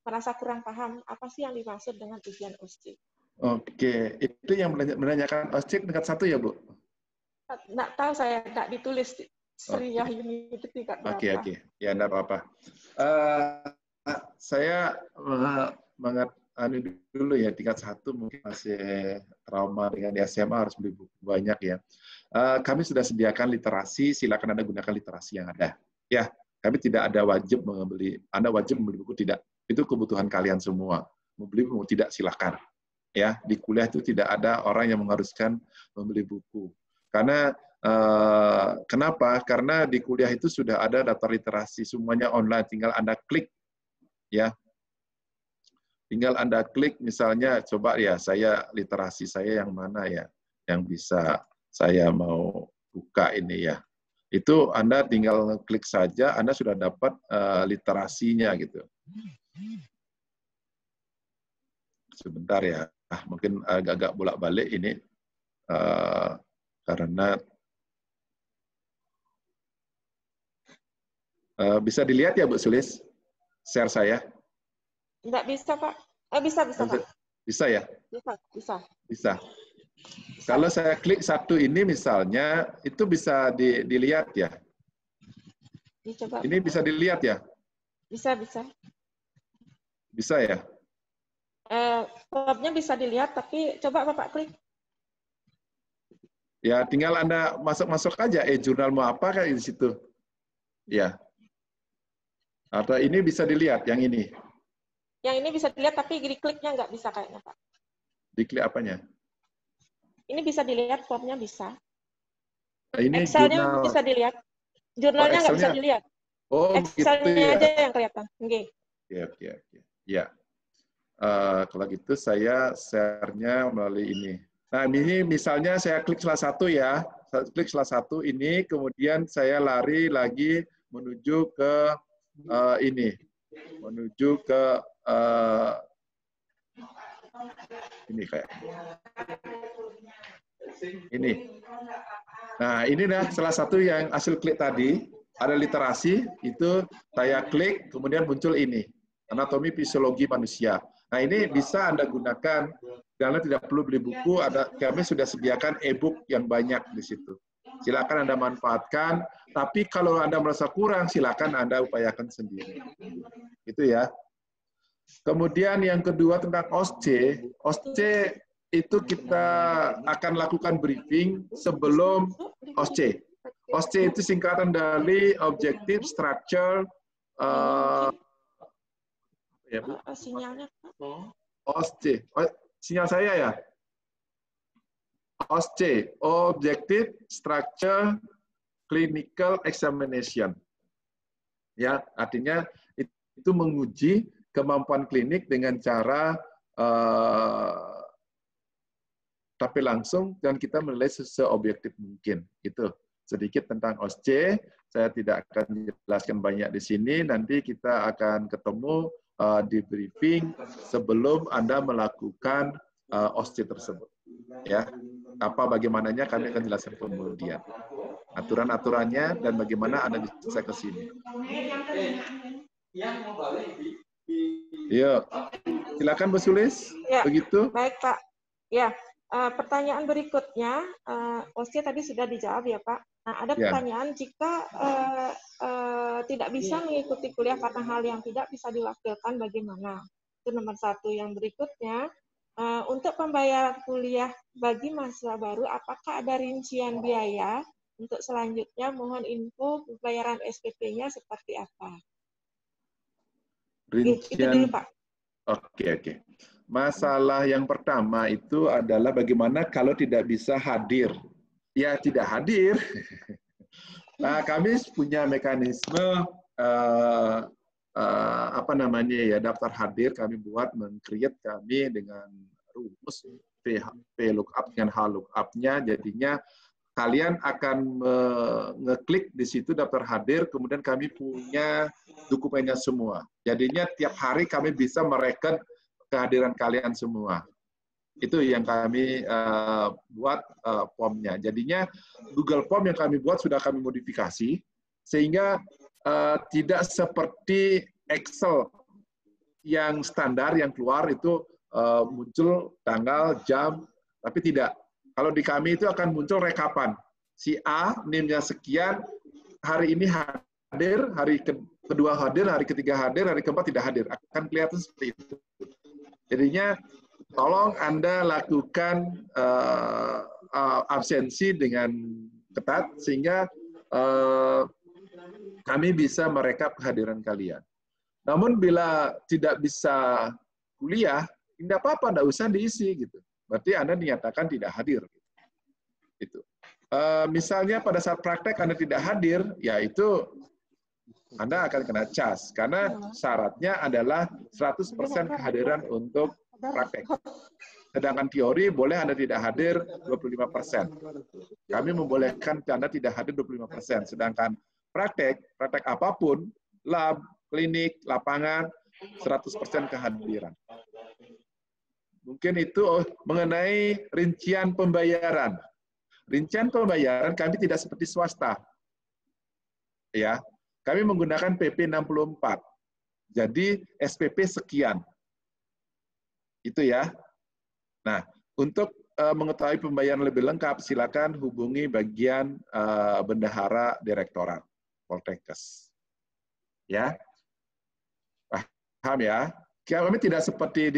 D: Merasa kurang paham, apa sih yang dimaksud dengan ujian OSCE?
A: Oke, itu yang menanyakan OSCE tingkat 1 ya, Bu?
D: Nggak tahu saya, nggak ditulis Sri Wahyuni itu tingkat berapa.
A: Oke. Ya, enggak apa-apa. Saya dulu ya, tingkat 1 mungkin masih trauma dengan di SMA harus beli buku banyak ya. Kami sudah sediakan literasi, silakan Anda gunakan literasi yang ada. Ya, kami tidak ada wajib membeli, Anda wajib membeli buku, tidak. Itu kebutuhan kalian semua. Membeli buku tidak, silakan. Ya, di kuliah itu tidak ada orang yang mengharuskan membeli buku. Karena kenapa? Karena di kuliah itu sudah ada daftar literasi, semuanya online, tinggal Anda klik. Ya. Tinggal Anda klik, misalnya, coba ya, saya literasi saya yang mana ya, yang bisa saya mau buka ini ya. Itu Anda tinggal klik saja, Anda sudah dapat literasinya gitu. Sebentar ya, mungkin agak bolak-balik ini, karena bisa dilihat ya Bu Sulis, share saya?
D: Nggak bisa, Pak. Bisa, Pak.
A: Bisa ya?
D: Bisa.
A: Kalau saya klik 1 ini misalnya, itu bisa dilihat ya?
D: Dicoba.
A: Ini bisa dilihat ya?
D: Bisa.
A: Bisa ya?
D: Tabnya bisa dilihat, tapi coba Bapak klik.
A: Ya, tinggal Anda masuk aja, jurnal mau apa kayak di situ. Ya. Atau ini bisa dilihat, yang ini.
D: Yang ini bisa dilihat, tapi dikliknya nggak bisa kayaknya, Pak.
A: Diklik apanya?
D: Ini bisa dilihat, formnya bisa.
A: Ini
D: Excel-nya
A: jurnal.
D: bisa dilihat. Jurnalnya nggak bisa dilihat.
A: Oh,
D: Excel-nya
A: gitu ya.
D: aja yang kelihatan. Oke.
A: Ya. Kalau gitu saya share-nya melalui ini. Nah, ini misalnya saya klik salah satu ya. Saya klik salah satu ini, kemudian saya lari lagi menuju ke ini. Menuju ke ini kayak. Ini. Nah, ini dah salah satu yang hasil klik tadi. Ada literasi, itu saya klik, kemudian muncul ini. Anatomi fisiologi manusia. Nah, ini bisa Anda gunakan, Anda tidak perlu beli buku, kami sudah sediakan e-book yang banyak di situ. Silakan Anda manfaatkan, tapi kalau Anda merasa kurang, silakan Anda upayakan sendiri. Itu ya. Kemudian yang kedua tentang OSCE. OSCE itu kita akan lakukan briefing sebelum OSCE. OSCE itu singkatan dari Objective Structure ya, Bu?
D: Sinyalnya.
A: OSCE. Sinyal saya ya? OSCE, Objective Structure Clinical Examination. Ya, artinya itu menguji kemampuan klinik dengan cara tapi langsung dan kita menilai seobjektif mungkin. Itu sedikit tentang OSCE. Saya tidak akan jelaskan banyak di sini. Nanti kita akan ketemu di briefing sebelum Anda melakukan OSCE tersebut. Ya, apa bagaimananya kami akan jelaskan kemudian. Aturan-aturannya dan bagaimana Anda bisa ke sini. Ya, silakan Bu Sulis.
D: Ya,
A: begitu.
D: Baik Pak. Ya, pertanyaan berikutnya, OSCE tadi sudah dijawab ya Pak. Nah, ada pertanyaan jika tidak bisa mengikuti kuliah karena hal yang tidak bisa diwakilkan, bagaimana? Itu nomor 1. Yang berikutnya, untuk pembayaran kuliah bagi mahasiswa baru, apakah ada rincian biaya? Untuk selanjutnya, mohon info pembayaran SPP-nya seperti apa?
A: Rincian.
D: Itu dulu, Pak.
A: Oke. Masalah yang pertama itu adalah bagaimana kalau tidak bisa hadir. Ya, tidak hadir. Nah, kami punya mekanisme daftar hadir kami buat meng-create kami dengan rumus VLOOKUP dengan HLOOKUP-nya. Jadinya kalian akan ngeklik di situ daftar hadir, kemudian kami punya dokumennya semua. Jadinya tiap hari kami bisa merekod kehadiran kalian semua. Itu yang kami buat formnya. Jadinya Google Form yang kami buat sudah kami modifikasi, sehingga tidak seperti Excel yang standar yang keluar itu muncul tanggal, jam, tapi tidak. Kalau di kami itu akan muncul rekapan. Si A, NIM-nya sekian, hari ini hadir, hari kedua hadir, hari ketiga hadir, hari keempat tidak hadir. Akan kelihatan seperti itu. Jadinya, tolong Anda lakukan absensi dengan ketat, sehingga kami bisa merekap kehadiran kalian. Namun bila tidak bisa kuliah, tidak apa-apa, tidak usah diisi gitu. Berarti Anda dinyatakan tidak hadir. Itu. Misalnya pada saat praktek Anda tidak hadir, ya itu Anda akan kena cas. Karena syaratnya adalah 100% kehadiran untuk praktek. Sedangkan teori boleh Anda tidak hadir 25%. Kami membolehkan Anda tidak hadir 25%. Sedangkan praktek apapun, lab, klinik, lapangan, 100% kehadiran. Mungkin itu mengenai rincian pembayaran. Rincian pembayaran kami tidak seperti swasta. Ya, kami menggunakan PP 64. Jadi SPP sekian. Itu ya. Nah, untuk mengetahui pembayaran lebih lengkap, silakan hubungi bagian bendahara direktorat Poltekkes. Ya. Paham ya? Kami tidak seperti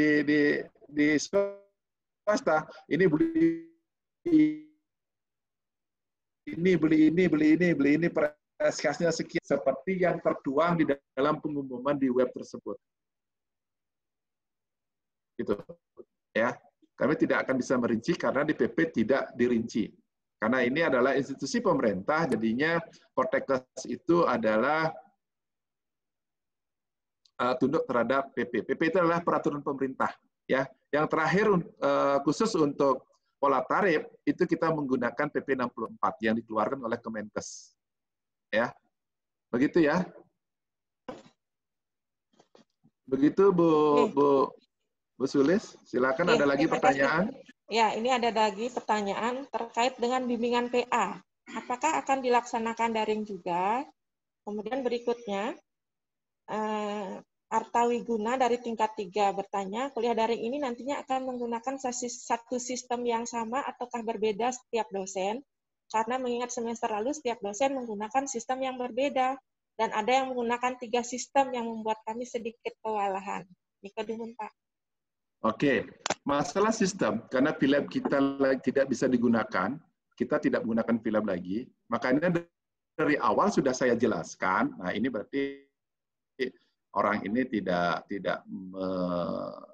A: di swasta, ini beli ini preskasnya sekian, seperti yang tertuang di dalam pengumuman di web tersebut. Gitu. Ya. Kami tidak akan bisa merinci karena di PP tidak dirinci. Karena ini adalah institusi pemerintah, jadinya Poltekkes itu adalah tunduk terhadap PP. PP itu adalah peraturan pemerintah. Ya, yang terakhir khusus untuk pola tarif itu kita menggunakan PP 64 yang dikeluarkan oleh Kemenkes. Ya, begitu ya. Begitu Bu Sulis. Silakan ada lagi pertanyaan.
D: Ya, ini ada lagi pertanyaan terkait dengan bimbingan PA. Apakah akan dilaksanakan daring juga? Kemudian berikutnya. Artawiguna dari tingkat 3 bertanya, kuliah daring ini nantinya akan menggunakan satu sistem yang sama ataukah berbeda setiap dosen? Karena mengingat semester lalu setiap dosen menggunakan sistem yang berbeda. Dan ada yang menggunakan 3 sistem yang membuat kami sedikit kewalahan. Nika Dumun, Pak.
A: Oke, masalah sistem, karena PhilLab kita tidak bisa digunakan, kita tidak menggunakan PhilLab lagi, makanya dari awal sudah saya jelaskan. Nah, ini berarti orang ini tidak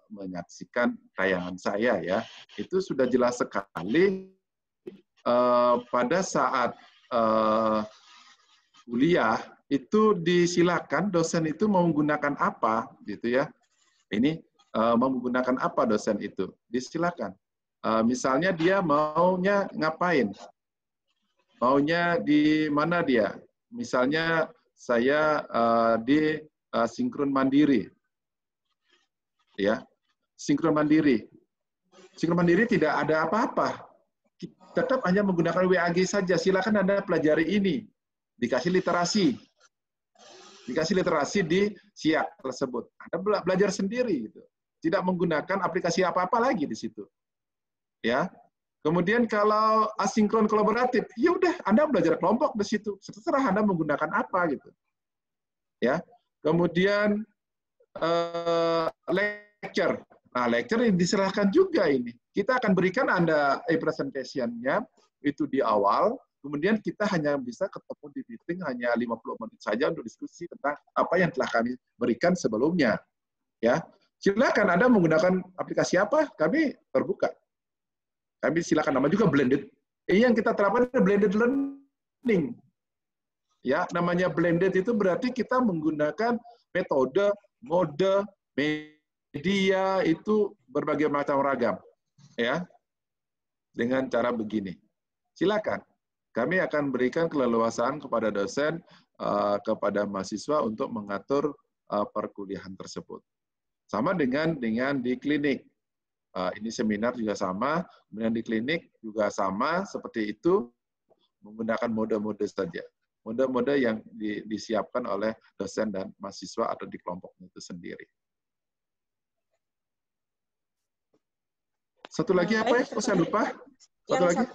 A: menyaksikan tayangan saya ya. Itu sudah jelas sekali pada saat kuliah itu disilakan dosen itu mau menggunakan apa gitu ya. Ini mau menggunakan apa dosen itu? Disilakan. Misalnya dia maunya ngapain? Maunya di mana dia? Misalnya saya di sinkron mandiri. Ya. Sinkron mandiri. Sinkron mandiri tidak ada apa-apa. Tetap hanya menggunakan WAG saja. Silakan Anda pelajari ini. Dikasih literasi. Dikasih literasi di SIAK tersebut. Anda belajar sendiri gitu. Tidak menggunakan aplikasi apa-apa lagi di situ. Ya. Kemudian kalau asinkron kolaboratif, ya udah Anda belajar kelompok di situ. Terserah Anda menggunakan apa gitu. Ya. Kemudian lecture. Nah, lecture diserahkan juga ini. Kita akan berikan Anda presentation-nya itu di awal. Kemudian kita hanya bisa ketemu di meeting hanya 50 menit saja untuk diskusi tentang apa yang telah kami berikan sebelumnya. Ya, silakan Anda menggunakan aplikasi apa, kami terbuka. Kami silakan, nama juga blended. Yang kita terapkan adalah blended learning. Ya, namanya blended itu berarti kita menggunakan metode, mode, media itu berbagai macam ragam. Ya, dengan cara begini. Silakan. Kami akan berikan keleluasaan kepada dosen, kepada mahasiswa untuk mengatur perkuliahan tersebut. Sama dengan di klinik. Ini seminar juga sama, kemudian di klinik juga sama, seperti itu, menggunakan mode-mode saja. Mode-mode yang disiapkan oleh dosen dan mahasiswa atau di kelompoknya itu sendiri. Satu lagi apa ya? Oh, saya lupa. Satu lagi.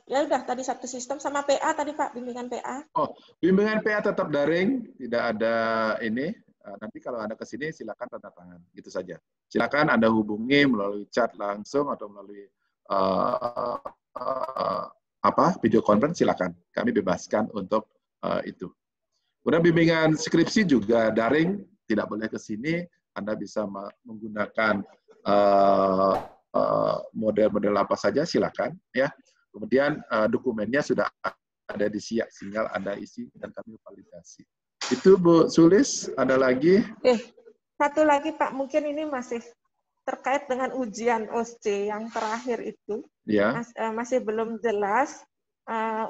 D: Ya udah, tadi satu sistem sama PA tadi Pak, bimbingan PA. Oh,
A: bimbingan PA tetap daring, tidak ada ini. Nanti kalau Anda ke sini silakan tanda tangan, gitu saja. Silakan Anda hubungi melalui chat langsung atau melalui video conference, silakan. Kami bebaskan untuk itu. Kemudian bimbingan skripsi juga daring, tidak boleh ke sini. Anda bisa menggunakan model-model apa saja, silakan ya. Kemudian dokumennya sudah ada di SIAK, tinggal Anda isi dan kami validasi. Itu Bu Sulis, ada lagi?
D: Satu lagi Pak, mungkin ini masih terkait dengan ujian OSCE yang terakhir itu.
A: Ya.
D: Masih belum jelas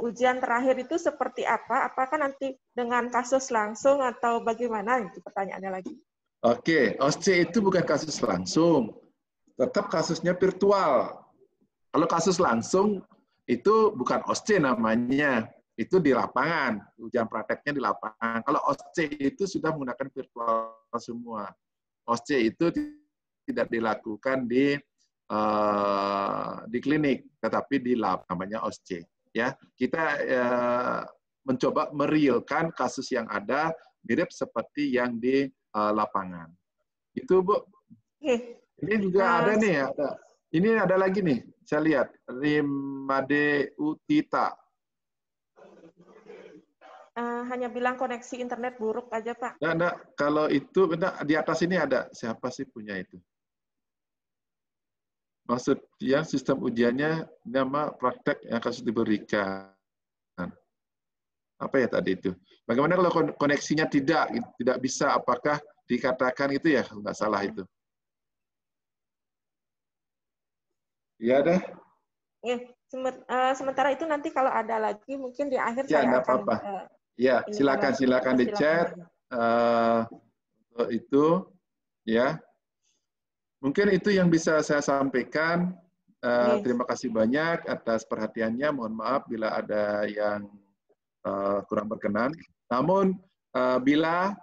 D: ujian terakhir itu seperti apa? Apakah nanti dengan kasus langsung atau bagaimana? Itu pertanyaannya lagi.
A: Oke, OSCE itu bukan kasus langsung. Tetap kasusnya virtual. Kalau kasus langsung itu bukan OSCE namanya, itu di lapangan, ujian prakteknya di lapangan. Kalau OSCE itu sudah menggunakan virtual semua. OSCE itu tidak dilakukan di klinik, tetapi di lab, namanya OSCE. Ya, kita mencoba merealkan kasus yang ada mirip seperti yang di lapangan. Itu Bu. Ini juga ada nih, ada. Ini ada lagi nih, saya lihat Rimade Utita.
D: Hanya bilang koneksi internet buruk aja Pak.
A: Nah, kalau itu di atas ini ada siapa sih punya itu? Maksudnya sistem ujiannya nama praktek yang harus diberikan. Apa ya tadi itu? Bagaimana kalau koneksinya tidak bisa? Apakah dikatakan itu ya nggak salah itu? Iya dah.
D: Sementara itu nanti kalau ada lagi mungkin di akhir
A: ya,
D: saya akan.
A: Ya, silakan di chat itu ya. Mungkin itu yang bisa saya sampaikan. Terima kasih banyak atas perhatiannya. Mohon maaf bila ada yang kurang berkenan. Namun bila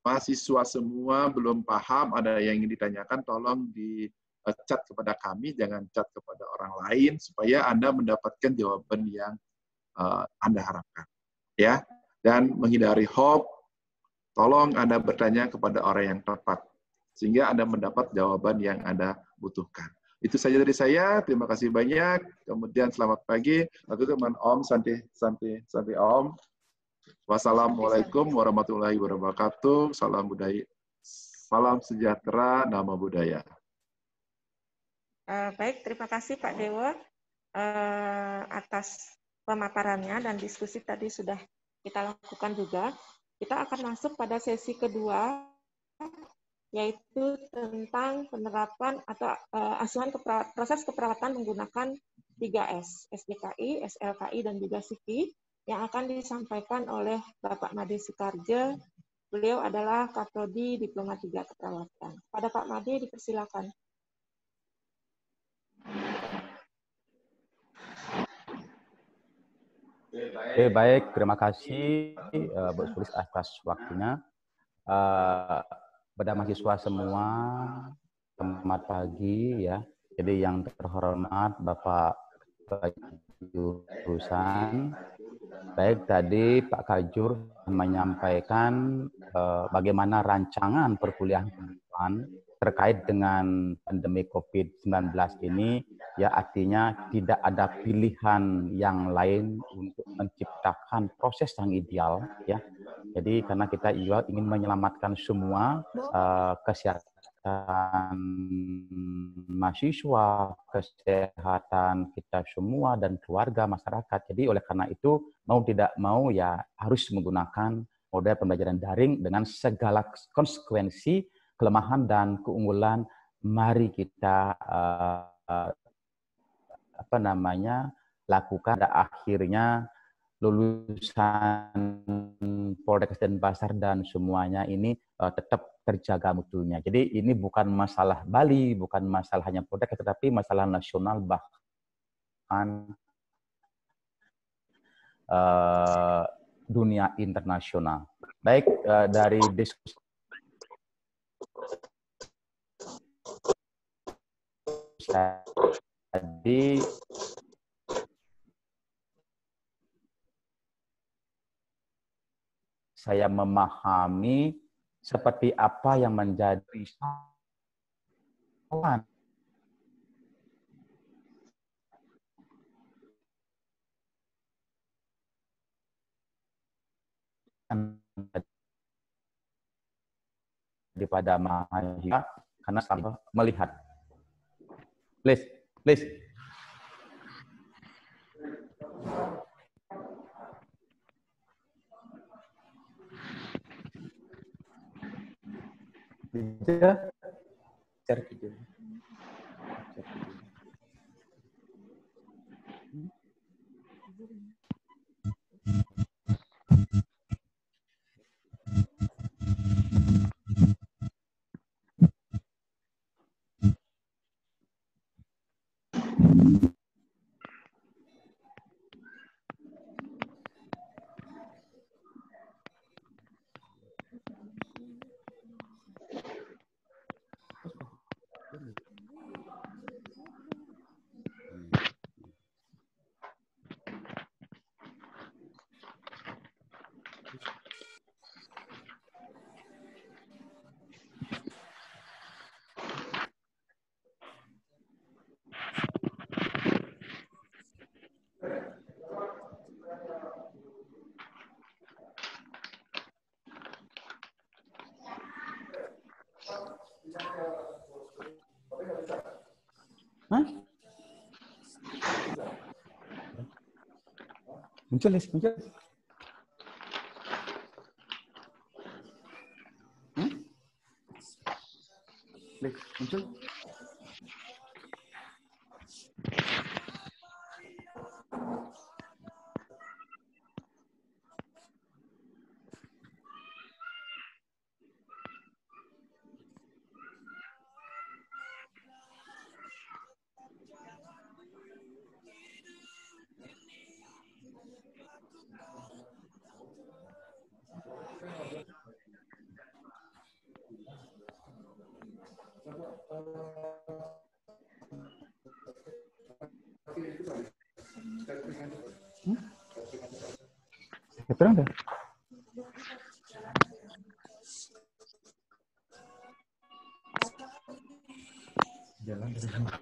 A: mahasiswa semua belum paham, ada yang ingin ditanyakan, tolong di chat kepada kami, jangan chat kepada orang lain, supaya Anda mendapatkan jawaban yang Anda harapkan. Ya, dan menghindari hoax. Tolong Anda bertanya kepada orang yang tepat, sehingga Anda mendapat jawaban yang Anda butuhkan. Itu saja dari saya. Terima kasih banyak. Kemudian selamat pagi. Aku teman Om Santi Om. Wassalamualaikum warahmatullahi wabarakatuh. Salam budaya, salam sejahtera, nama budaya.
D: Baik, terima kasih Pak Dewa atas pemaparannya dan diskusi tadi sudah kita lakukan juga. Kita akan masuk pada sesi kedua, yaitu tentang penerapan atau proses keperawatan menggunakan 3S, SDKI, SLKI, dan juga SIKI, yang akan disampaikan oleh Bapak Made Soekarjo. Beliau adalah Kaprodi Diploma 3 Keperawatan. Pada Pak Made, dipersilakan.
E: Oke, baik. Terima kasih Bu Sulis atas waktunya. Pada mahasiswa semua, selamat pagi ya. Jadi yang terhormat Bapak jurusan, baik tadi Pak Kajur menyampaikan bagaimana rancangan perkuliahan terkait dengan pandemi COVID-19 ini, ya artinya tidak ada pilihan yang lain untuk menciptakan proses yang ideal, ya. Jadi karena kita juga ingin menyelamatkan semua kesehatan mahasiswa, kesehatan kita semua dan keluarga masyarakat. Jadi oleh karena itu mau tidak mau ya harus menggunakan model pembelajaran daring dengan segala konsekuensi, kelemahan dan keunggulan. Mari kita lakukan. Akhirnya lulusan Poltekkes Denpasar dan semuanya ini tetap terjaga mutunya. Jadi ini bukan masalah Bali, bukan masalah hanya Poltekkes, tetapi masalah nasional bahkan dunia internasional. Baik, dari diskusi tadi saya memahami seperti apa yang menjadi soal daripada mahasiswa karena sampai melihat. Please. Share video. Hah? Muncul. Muncul. Keterang dah. Jalan dari rumah.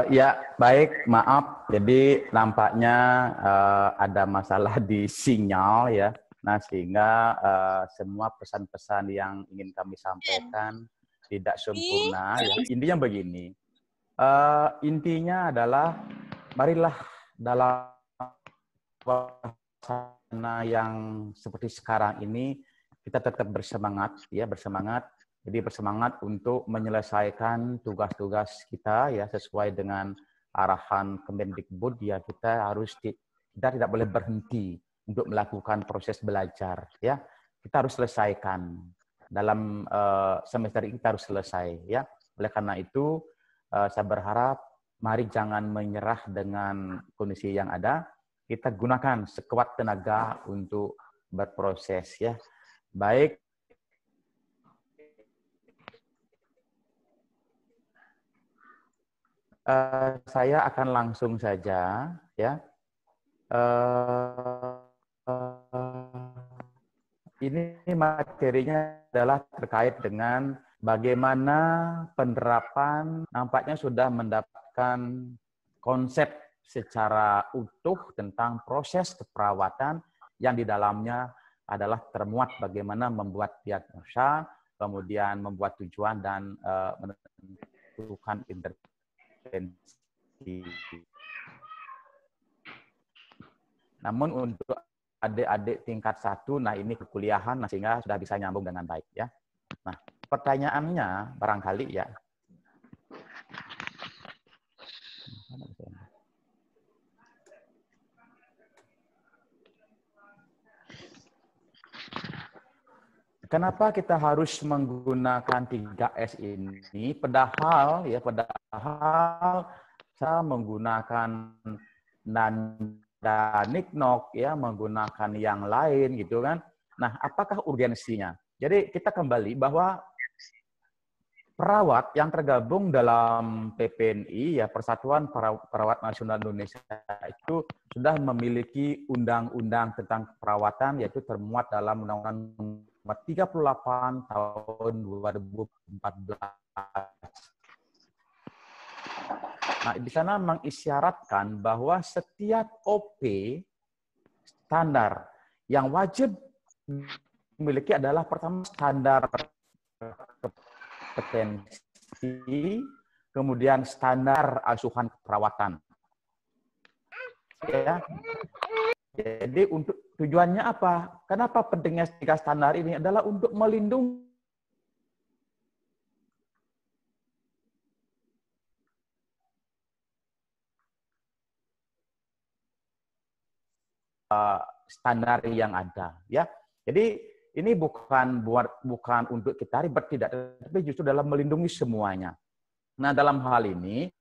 E: Ya, baik, maaf. Jadi nampaknya ada masalah di sinyal ya. Nah, sehingga semua pesan-pesan yang ingin kami sampaikan tidak sempurna. Ya. Intinya begini, intinya adalah marilah dalam suasana yang seperti sekarang ini kita tetap bersemangat, ya bersemangat. Jadi bersemangat untuk menyelesaikan tugas-tugas kita ya sesuai dengan arahan Kemendikbud ya kita tidak boleh berhenti untuk melakukan proses belajar ya. Kita harus selesaikan dalam semester ini kita harus selesai ya. Oleh karena itu saya berharap mari jangan menyerah dengan kondisi yang ada. Kita gunakan sekuat tenaga untuk berproses ya. Baik. Saya akan langsung saja ya. Ini materinya adalah terkait dengan bagaimana penerapan nampaknya sudah mendapatkan konsep secara utuh tentang proses keperawatan yang di dalamnya adalah termuat bagaimana membuat diagnosa, kemudian membuat tujuan dan menentukan intervensi. Namun untuk adik-adik tingkat 1, nah ini kekuliahan, nah sehingga sudah bisa nyambung dengan baik ya. Nah pertanyaannya barangkali ya. Kenapa kita harus menggunakan 3S ini? Padahal saya menggunakan Nanda Niknok ya, menggunakan yang lain gitu kan. Nah, apakah urgensinya? Jadi kita kembali bahwa perawat yang tergabung dalam PPNI ya Persatuan Perawat Nasional Indonesia itu sudah memiliki undang-undang tentang perawatan yaitu termuat dalam Undang-Undang Nomor 38 tahun 2014. Nah, di sana mengisyaratkan bahwa setiap OP standar yang wajib dimiliki adalah pertama standar kompetensi, kemudian standar asuhan keperawatan. Ya. Jadi untuk tujuannya apa? Kenapa pentingnya 3 standar ini adalah untuk melindungi standar yang ada, ya. Jadi ini bukan untuk kita ribet tidak, tapi justru dalam melindungi semuanya. Nah, dalam hal ini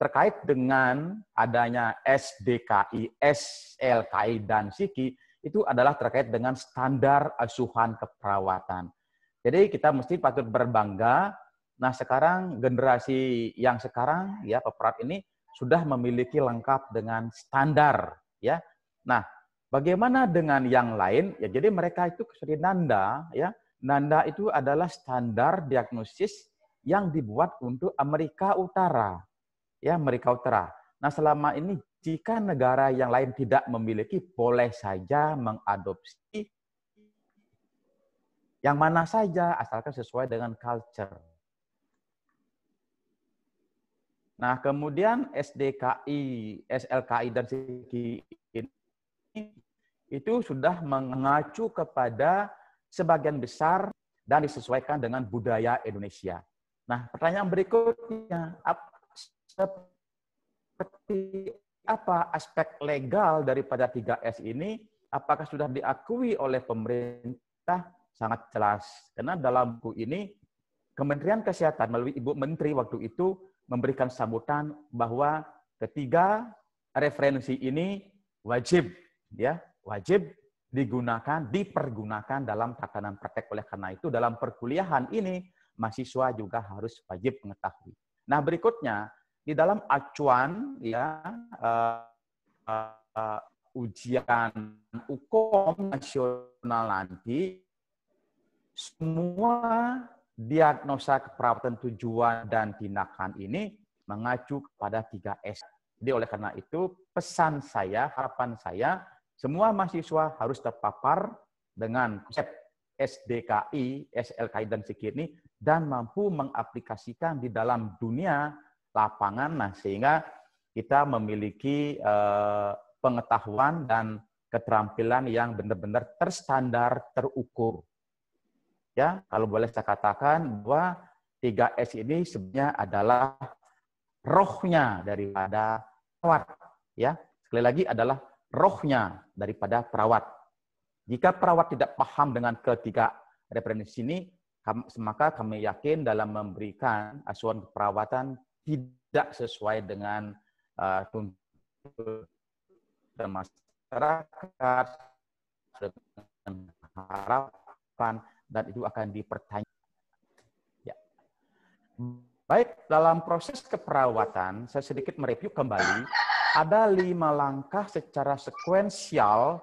E: terkait dengan adanya SDKI, SLKI dan SIKI itu adalah terkait dengan standar asuhan keperawatan. Jadi kita mesti patut berbangga. Nah, sekarang generasi yang sekarang ya peperawat ini sudah memiliki lengkap dengan standar ya. Nah, bagaimana dengan yang lain? Ya, jadi mereka itu seperti NANDA ya. NANDA itu adalah standar diagnosis yang dibuat untuk Amerika Utara. Ya, Amerika Utara. Nah, selama ini jika negara yang lain tidak memiliki, boleh saja mengadopsi yang mana saja, asalkan sesuai dengan culture. Nah, kemudian SDKI, SLKI, dan CKI ini itu sudah mengacu kepada sebagian besar dan disesuaikan dengan budaya Indonesia. Nah, pertanyaan berikutnya, seperti apa aspek legal daripada 3S ini? Apakah sudah diakui oleh pemerintah? Sangat jelas. Karena dalam buku ini, Kementerian Kesehatan melalui Ibu Menteri waktu itu memberikan sambutan bahwa ketiga referensi ini wajib digunakan, dipergunakan dalam tatanan praktek. Oleh karena itu, dalam perkuliahan ini, mahasiswa juga harus wajib mengetahui. Nah, berikutnya, di dalam acuan ya ujian UKOM nasional nanti, semua diagnosa keperawatan tujuan dan tindakan ini mengacu kepada 3S. Jadi oleh karena itu, pesan saya, harapan saya, semua mahasiswa harus terpapar dengan konsep SDKI, SLKI, dan CKI ini, dan mampu mengaplikasikan di dalam dunia lapangan, nah, sehingga kita memiliki pengetahuan dan keterampilan yang benar-benar terstandar, terukur. Ya, kalau boleh saya katakan bahwa 3S ini sebenarnya adalah rohnya daripada perawat. Ya, sekali lagi adalah rohnya daripada perawat. Jika perawat tidak paham dengan ketiga referensi ini, maka kami yakin dalam memberikan asuhan keperawatan tidak sesuai dengan tuntutan masyarakat, dengan harapan, dan itu akan dipertanyakan. Ya. Baik, dalam proses keperawatan, saya sedikit mereview kembali, ada 5 langkah secara sekuensial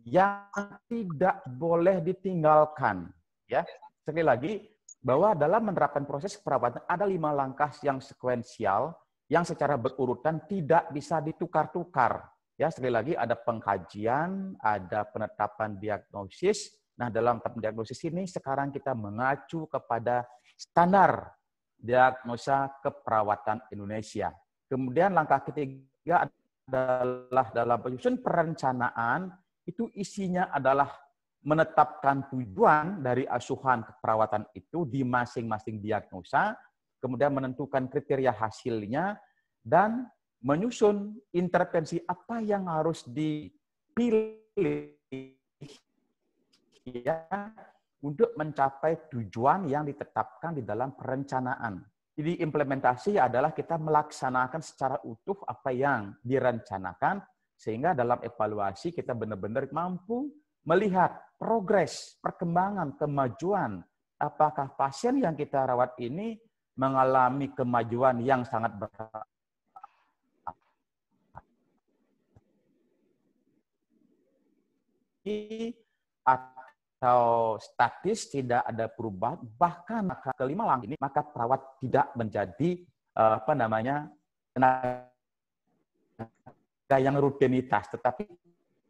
E: yang tidak boleh ditinggalkan. Ya, sekali lagi, bahwa dalam menerapkan proses keperawatan ada 5 langkah yang sekuensial, yang secara berurutan tidak bisa ditukar-tukar. Ya, sekali lagi ada pengkajian, ada penetapan diagnosis. Nah, dalam diagnosis ini sekarang kita mengacu kepada standar diagnosa keperawatan Indonesia. Kemudian langkah ketiga adalah dalam penyusunan perencanaan, itu isinya adalah menetapkan tujuan dari asuhan keperawatan itu di masing-masing diagnosa, kemudian menentukan kriteria hasilnya, dan menyusun intervensi apa yang harus dipilih ya, untuk mencapai tujuan yang ditetapkan di dalam perencanaan. Jadi implementasi adalah kita melaksanakan secara utuh apa yang direncanakan, sehingga dalam evaluasi kita benar-benar mampu melihat progres, perkembangan, kemajuan. Apakah pasien yang kita rawat ini mengalami kemajuan yang sangat berarti atau statis, tidak ada perubahan, bahkan kelima langkah ini, maka perawat tidak menjadi tenaga yang rutinitas, tetapi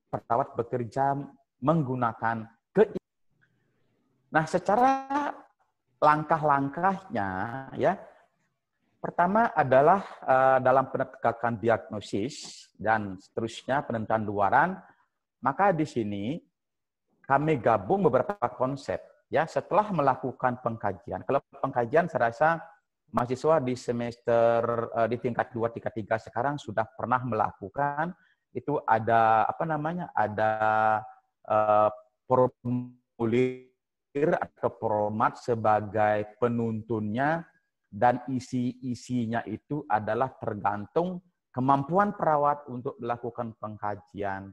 E: perawat bekerja menggunakan Nah, secara langkah-langkahnya ya, pertama adalah dalam penegakan diagnosis dan seterusnya penentuan luaran. Maka di sini kami gabung beberapa konsep ya setelah melakukan pengkajian. Kalau pengkajian saya rasa mahasiswa di semester di tingkat 2, tingkat 3 sekarang sudah pernah melakukan. Itu ada ada formulir atau format sebagai penuntunnya, dan isi-isinya itu adalah tergantung kemampuan perawat untuk melakukan pengkajian,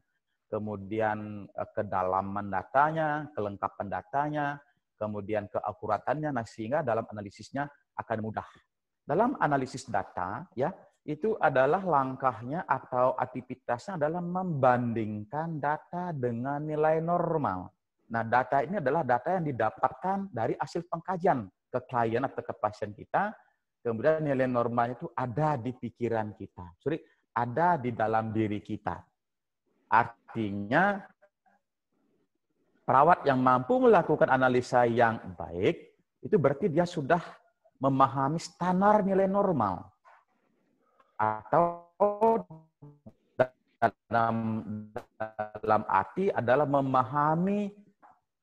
E: kemudian kedalaman datanya, kelengkapan datanya, kemudian keakuratannya, nah sehingga dalam analisisnya akan mudah. Dalam analisis data, ya, itu adalah langkahnya atau aktivitasnya adalah membandingkan data dengan nilai normal. Nah, data ini adalah data yang didapatkan dari hasil pengkajian ke klien atau ke pasien kita, kemudian nilai normalnya itu ada di pikiran kita, ada di dalam diri kita. Artinya, perawat yang mampu melakukan analisa yang baik, itu berarti dia sudah memahami standar nilai normal. Atau dalam arti adalah memahami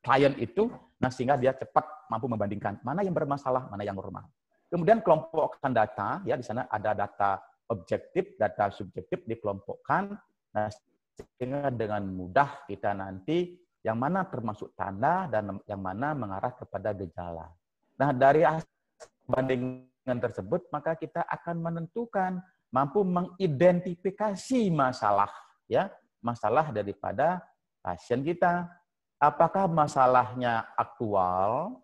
E: klien itu, nah sehingga dia cepat mampu membandingkan mana yang bermasalah, mana yang normal. Kemudian kelompokkan data, ya di sana ada data objektif, data subjektif dikelompokkan, nah sehingga dengan mudah kita nanti yang mana termasuk tanda dan yang mana mengarah kepada gejala. Nah dari bandingan tersebut maka kita akan menentukan mampu mengidentifikasi masalah, ya masalah daripada pasien kita. Apakah masalahnya aktual,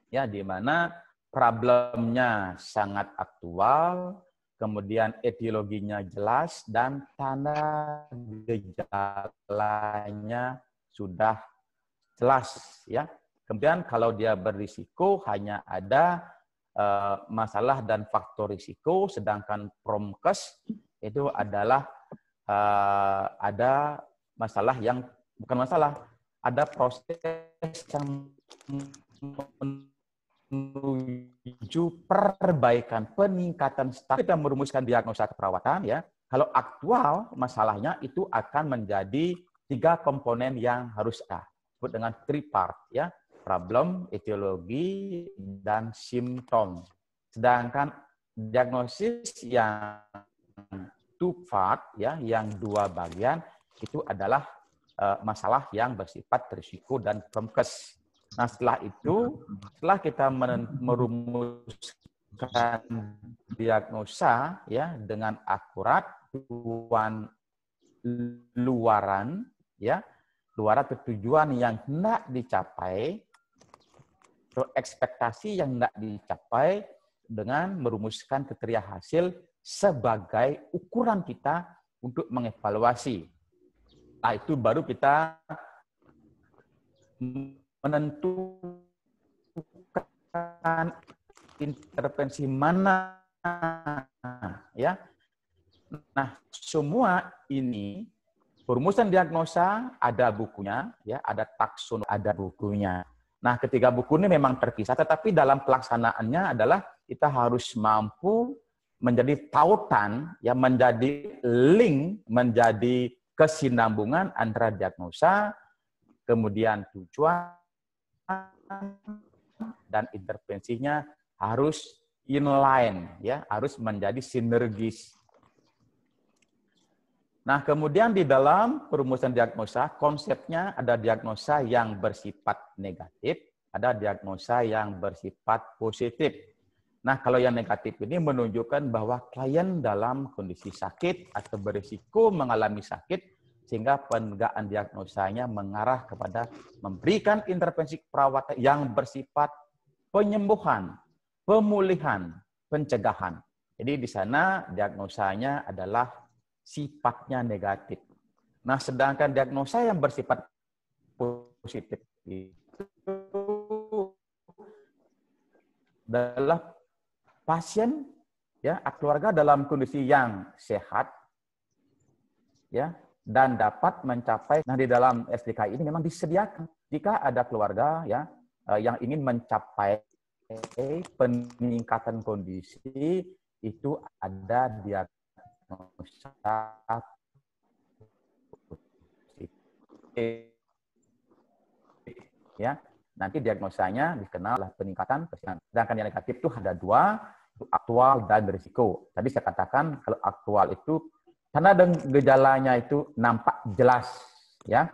E: ya di mana problemnya sangat aktual, kemudian etiologinya jelas dan tanda gejalanya sudah jelas, ya. Kemudian kalau dia berisiko hanya ada masalah dan faktor risiko, sedangkan promkes itu adalah ada masalah yang bukan masalah, ada proses yang menuju perbaikan, peningkatan status. Kita merumuskan diagnosa keperawatan, ya. Kalau aktual masalahnya itu akan menjadi 3 komponen yang harus ada, disebut dengan 3 part, ya. Problem, etiologi, dan simptom. Sedangkan diagnosis yang 2 part, ya, yang 2 bagian, itu adalah masalah yang bersifat risiko dan promkes. Nah, setelah itu, setelah kita merumuskan diagnosa, ya, dengan akurat, tujuan luaran, ya, luaran tujuan yang hendak dicapai, atau ekspektasi yang hendak dicapai dengan merumuskan kriteria hasil sebagai ukuran kita untuk mengevaluasi. Nah, itu baru kita menentukan intervensi mana, ya. Nah, semua ini perumusan diagnosa ada bukunya, ya, ada takson, ada bukunya. Nah, ketiga buku ini memang terpisah, tetapi dalam pelaksanaannya adalah kita harus mampu menjadi tautan, ya, menjadi link, menjadi kesinambungan antara diagnosa, kemudian tujuan, dan intervensinya harus inline, ya, harus menjadi sinergis. Nah, kemudian di dalam perumusan diagnosa, konsepnya ada diagnosa yang bersifat negatif, ada diagnosa yang bersifat positif. Nah, kalau yang negatif ini menunjukkan bahwa klien dalam kondisi sakit atau berisiko mengalami sakit, sehingga penegakan diagnosanya mengarah kepada memberikan intervensi perawatan yang bersifat penyembuhan, pemulihan, pencegahan. Jadi di sana diagnosanya adalah sifatnya negatif. Nah, sedangkan diagnosa yang bersifat positif itu adalah pasien, ya, keluarga dalam kondisi yang sehat, ya, dan dapat mencapai. Nah, di dalam SDK ini memang disediakan jika ada keluarga, ya, yang ingin mencapai peningkatan kondisi, itu ada diagnosa positif, ya. Nanti diagnosanya dikenal peningkatan kesehatan. Sedangkan yang negatif itu ada 2, itu aktual dan berisiko. Tadi saya katakan kalau aktual itu tanda dan gejalanya itu nampak jelas, ya.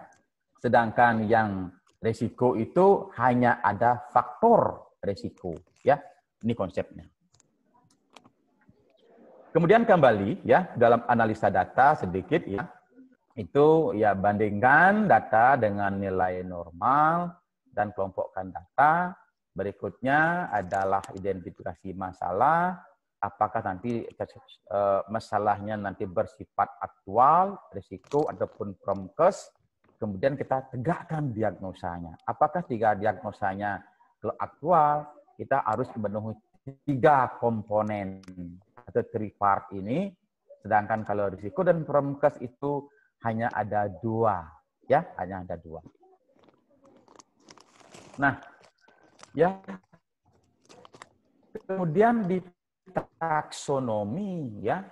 E: Sedangkan yang risiko itu hanya ada faktor risiko, ya. Ini konsepnya. Kemudian kembali ya dalam analisa data sedikit ya, itu ya bandingkan data dengan nilai normal dan kelompokkan data. Berikutnya adalah identifikasi masalah, apakah nanti masalahnya nanti bersifat aktual, risiko ataupun promkes. Kemudian kita tegakkan diagnosanya. Apakah tiga diagnosanya aktual? Kita harus memenuhi 3 komponen atau 3 part ini, sedangkan kalau risiko dan promkes itu hanya ada 2, ya, hanya ada 2. Nah, ya, kemudian di taksonomi, ya,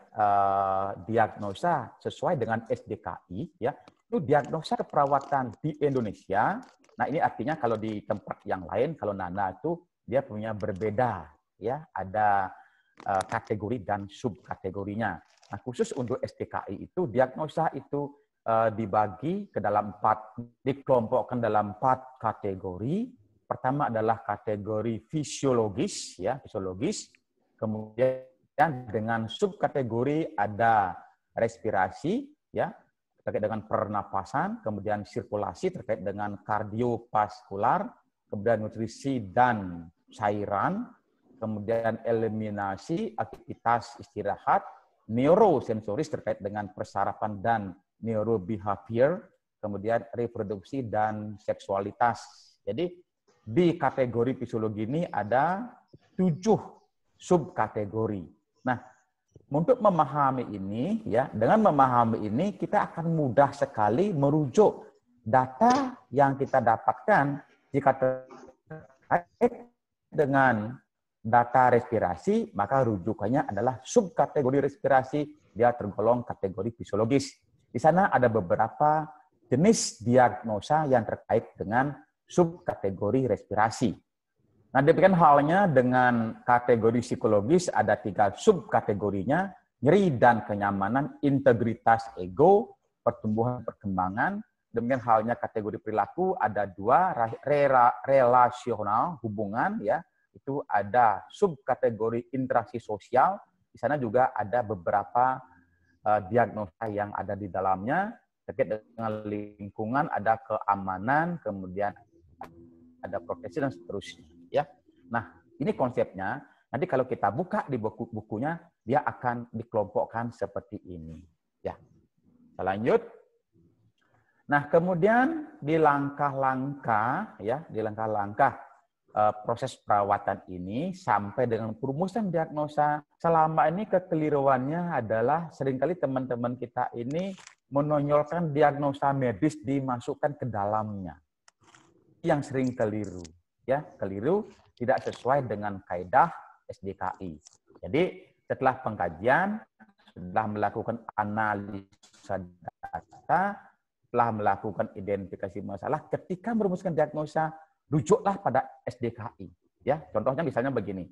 E: diagnosa sesuai dengan SDKI, ya, itu diagnosa keperawatan di Indonesia. Nah, ini artinya kalau di tempat yang lain, kalau Nana itu dia punya berbeda, ya, ada kategori dan subkategorinya. Nah, khusus untuk SDKI itu diagnosa itu dibagi ke dalam 4, dikelompokkan dalam 4 kategori. Pertama adalah kategori fisiologis, ya, fisiologis. Kemudian dengan subkategori ada respirasi, ya, terkait dengan pernapasan, kemudian sirkulasi terkait dengan kardiovaskular, kemudian nutrisi dan cairan, kemudian eliminasi, aktivitas istirahat, neurosensoris terkait dengan persarapan dan neurobehavior, kemudian reproduksi dan seksualitas. Jadi di kategori fisiologi ini ada 7 subkategori. Nah, untuk memahami ini, ya, dengan memahami ini kita akan mudah sekali merujuk data yang kita dapatkan jika terkait dengan data respirasi, maka rujukannya adalah subkategori respirasi, dia tergolong kategori fisiologis. Di sana ada beberapa jenis diagnosa yang terkait dengan subkategori respirasi. Nah, demikian halnya dengan kategori psikologis, ada 3 subkategorinya, nyeri dan kenyamanan, integritas ego, pertumbuhan perkembangan. Demikian halnya kategori perilaku, ada 2, relasional, hubungan, ya, itu ada subkategori interaksi sosial. Di sana juga ada beberapa diagnosa yang ada di dalamnya terkait dengan lingkungan, ada keamanan, kemudian ada profesi dan seterusnya, ya. Nah, ini konsepnya. Nanti kalau kita buka di buku-bukunya, dia akan dikelompokkan seperti ini, ya. Kita lanjut. Nah, kemudian di langkah-langkah, ya, di langkah-langkah proses perawatan ini sampai dengan perumusan diagnosa, selama ini kekeliruannya adalah seringkali teman-teman kita ini menonjolkan diagnosa medis dimasukkan ke dalamnya. Yang sering keliru, ya, keliru, tidak sesuai dengan kaidah SDKI. Jadi setelah pengkajian, setelah melakukan analisa data, setelah melakukan identifikasi masalah, ketika merumuskan diagnosa, rujuklah pada SDKI. Ya, contohnya misalnya begini.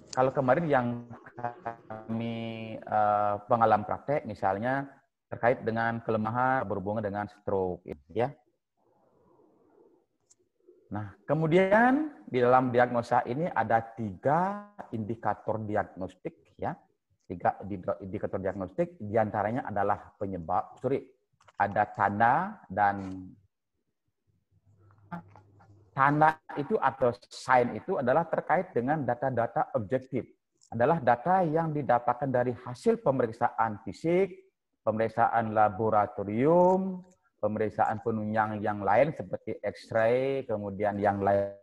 E: Kalau kemarin yang kami pengalaman praktek, misalnya terkait dengan kelemahan berhubungan dengan stroke, ya. Nah, kemudian di dalam diagnosa ini ada 3 indikator diagnostik, ya. 3 indikator diagnostik, diantaranya adalah penyebab, ada tanda, dan tanda itu atau sign itu adalah terkait dengan data-data objektif. Adalah data yang didapatkan dari hasil pemeriksaan fisik, pemeriksaan laboratorium, pemeriksaan penunjang yang lain seperti X-ray, kemudian yang lain.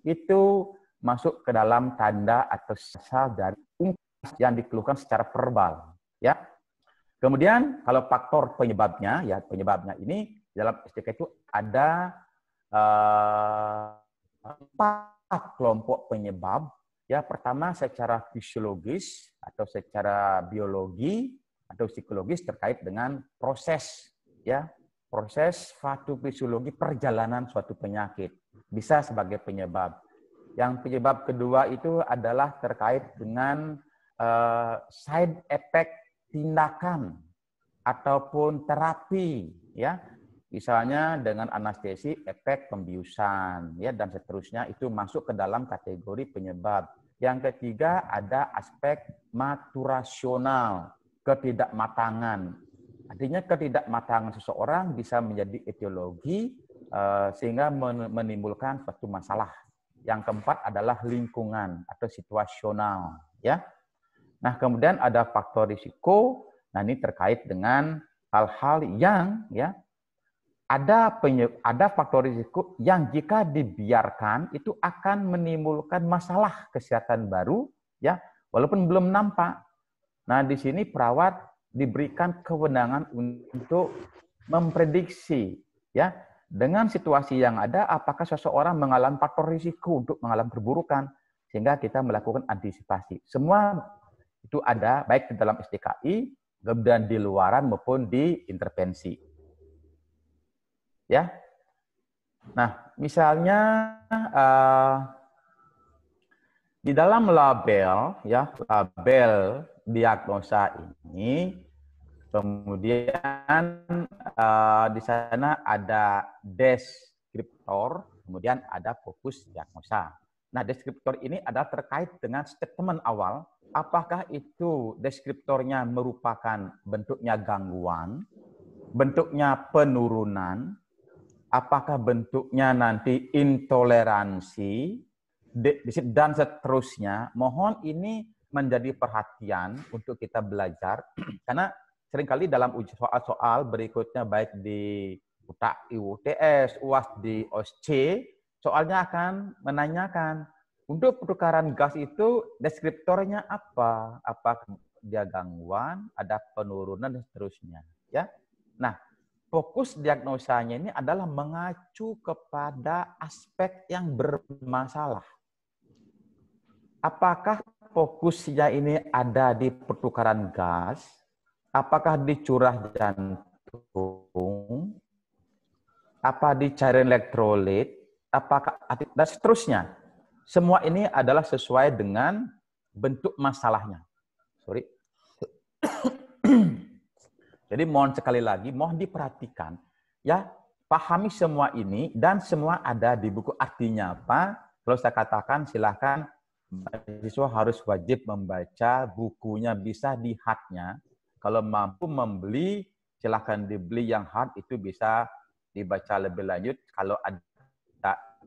E: Itu masuk ke dalam tanda atau asal dari ungkapan yang dikeluhkan secara verbal, ya. Kemudian kalau faktor penyebabnya, ya, penyebabnya ini dalam SDK itu ada 4 kelompok penyebab, ya. Pertama secara fisiologis atau secara biologi atau psikologis terkait dengan proses, ya, proses patofisiologi perjalanan suatu penyakit bisa sebagai penyebab. Yang penyebab kedua itu adalah terkait dengan side effect tindakan ataupun terapi, ya, misalnya dengan anestesi, efek pembiusan, ya, dan seterusnya, itu masuk ke dalam kategori penyebab. Yang ketiga ada aspek maturasional, ketidakmatangan. Artinya ketidakmatangan seseorang bisa menjadi etiologi sehingga menimbulkan suatu masalah. Yang keempat adalah lingkungan atau situasional, ya. Nah, kemudian ada faktor risiko. Nah, ini terkait dengan hal-hal yang, ya, ada faktor risiko yang jika dibiarkan itu akan menimbulkan masalah kesehatan baru, ya, walaupun belum nampak. Nah, di sini perawat diberikan kewenangan untuk memprediksi, ya, dengan situasi yang ada apakah seseorang mengalami faktor risiko untuk mengalami perburukan, sehingga kita melakukan antisipasi. Semua itu ada baik di dalam SDKI, kemudian di luaran maupun di intervensi. Ya, nah misalnya di dalam label, ya, label diagnosa ini, kemudian di sana ada deskriptor, kemudian ada fokus diagnosa. Nah, deskriptor ini adalah terkait dengan statement awal, apakah itu deskriptornya merupakan bentuknya gangguan, bentuknya penurunan, apakah bentuknya nanti intoleransi, dan seterusnya. Mohon ini menjadi perhatian untuk kita belajar, karena seringkali dalam soal-soal berikutnya, baik di UTS, UAS, di OSC, soalnya akan menanyakan, untuk pertukaran gas itu deskriptornya apa? Apakah dia gangguan, ada penurunan, dan seterusnya. Ya. Nah, fokus diagnosanya ini adalah mengacu kepada aspek yang bermasalah. Apakah fokusnya ini ada di pertukaran gas? Apakah di curah jantung? Apa di cairan elektrolit? Apakah, dan seterusnya. Semua ini adalah sesuai dengan bentuk masalahnya. Sorry. Jadi mohon sekali lagi, mohon diperhatikan, ya, pahami semua ini dan semua ada di buku. Artinya apa? Kalau saya katakan silakan mahasiswa harus wajib membaca bukunya, bisa di hardnya. Kalau mampu membeli, silakan dibeli yang hard, itu bisa dibaca lebih lanjut. Kalau ada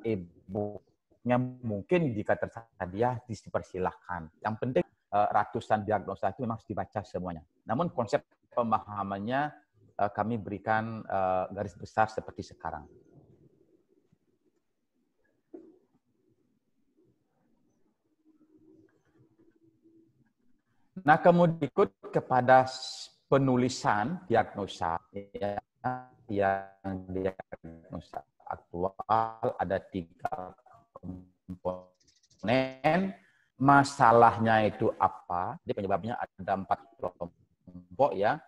E: e-booknya mungkin jika tersedia dipersilahkan. Yang penting ratusan diagnosa itu memang harus dibaca semuanya. Namun konsep pemahamannya kami berikan garis besar seperti sekarang. Nah, kemudian ikut kepada penulisan diagnosa, ya, yang diagnosa aktual ada 3 komponen. Masalahnya itu apa? Jadi penyebabnya ada 4 kelompok, ya.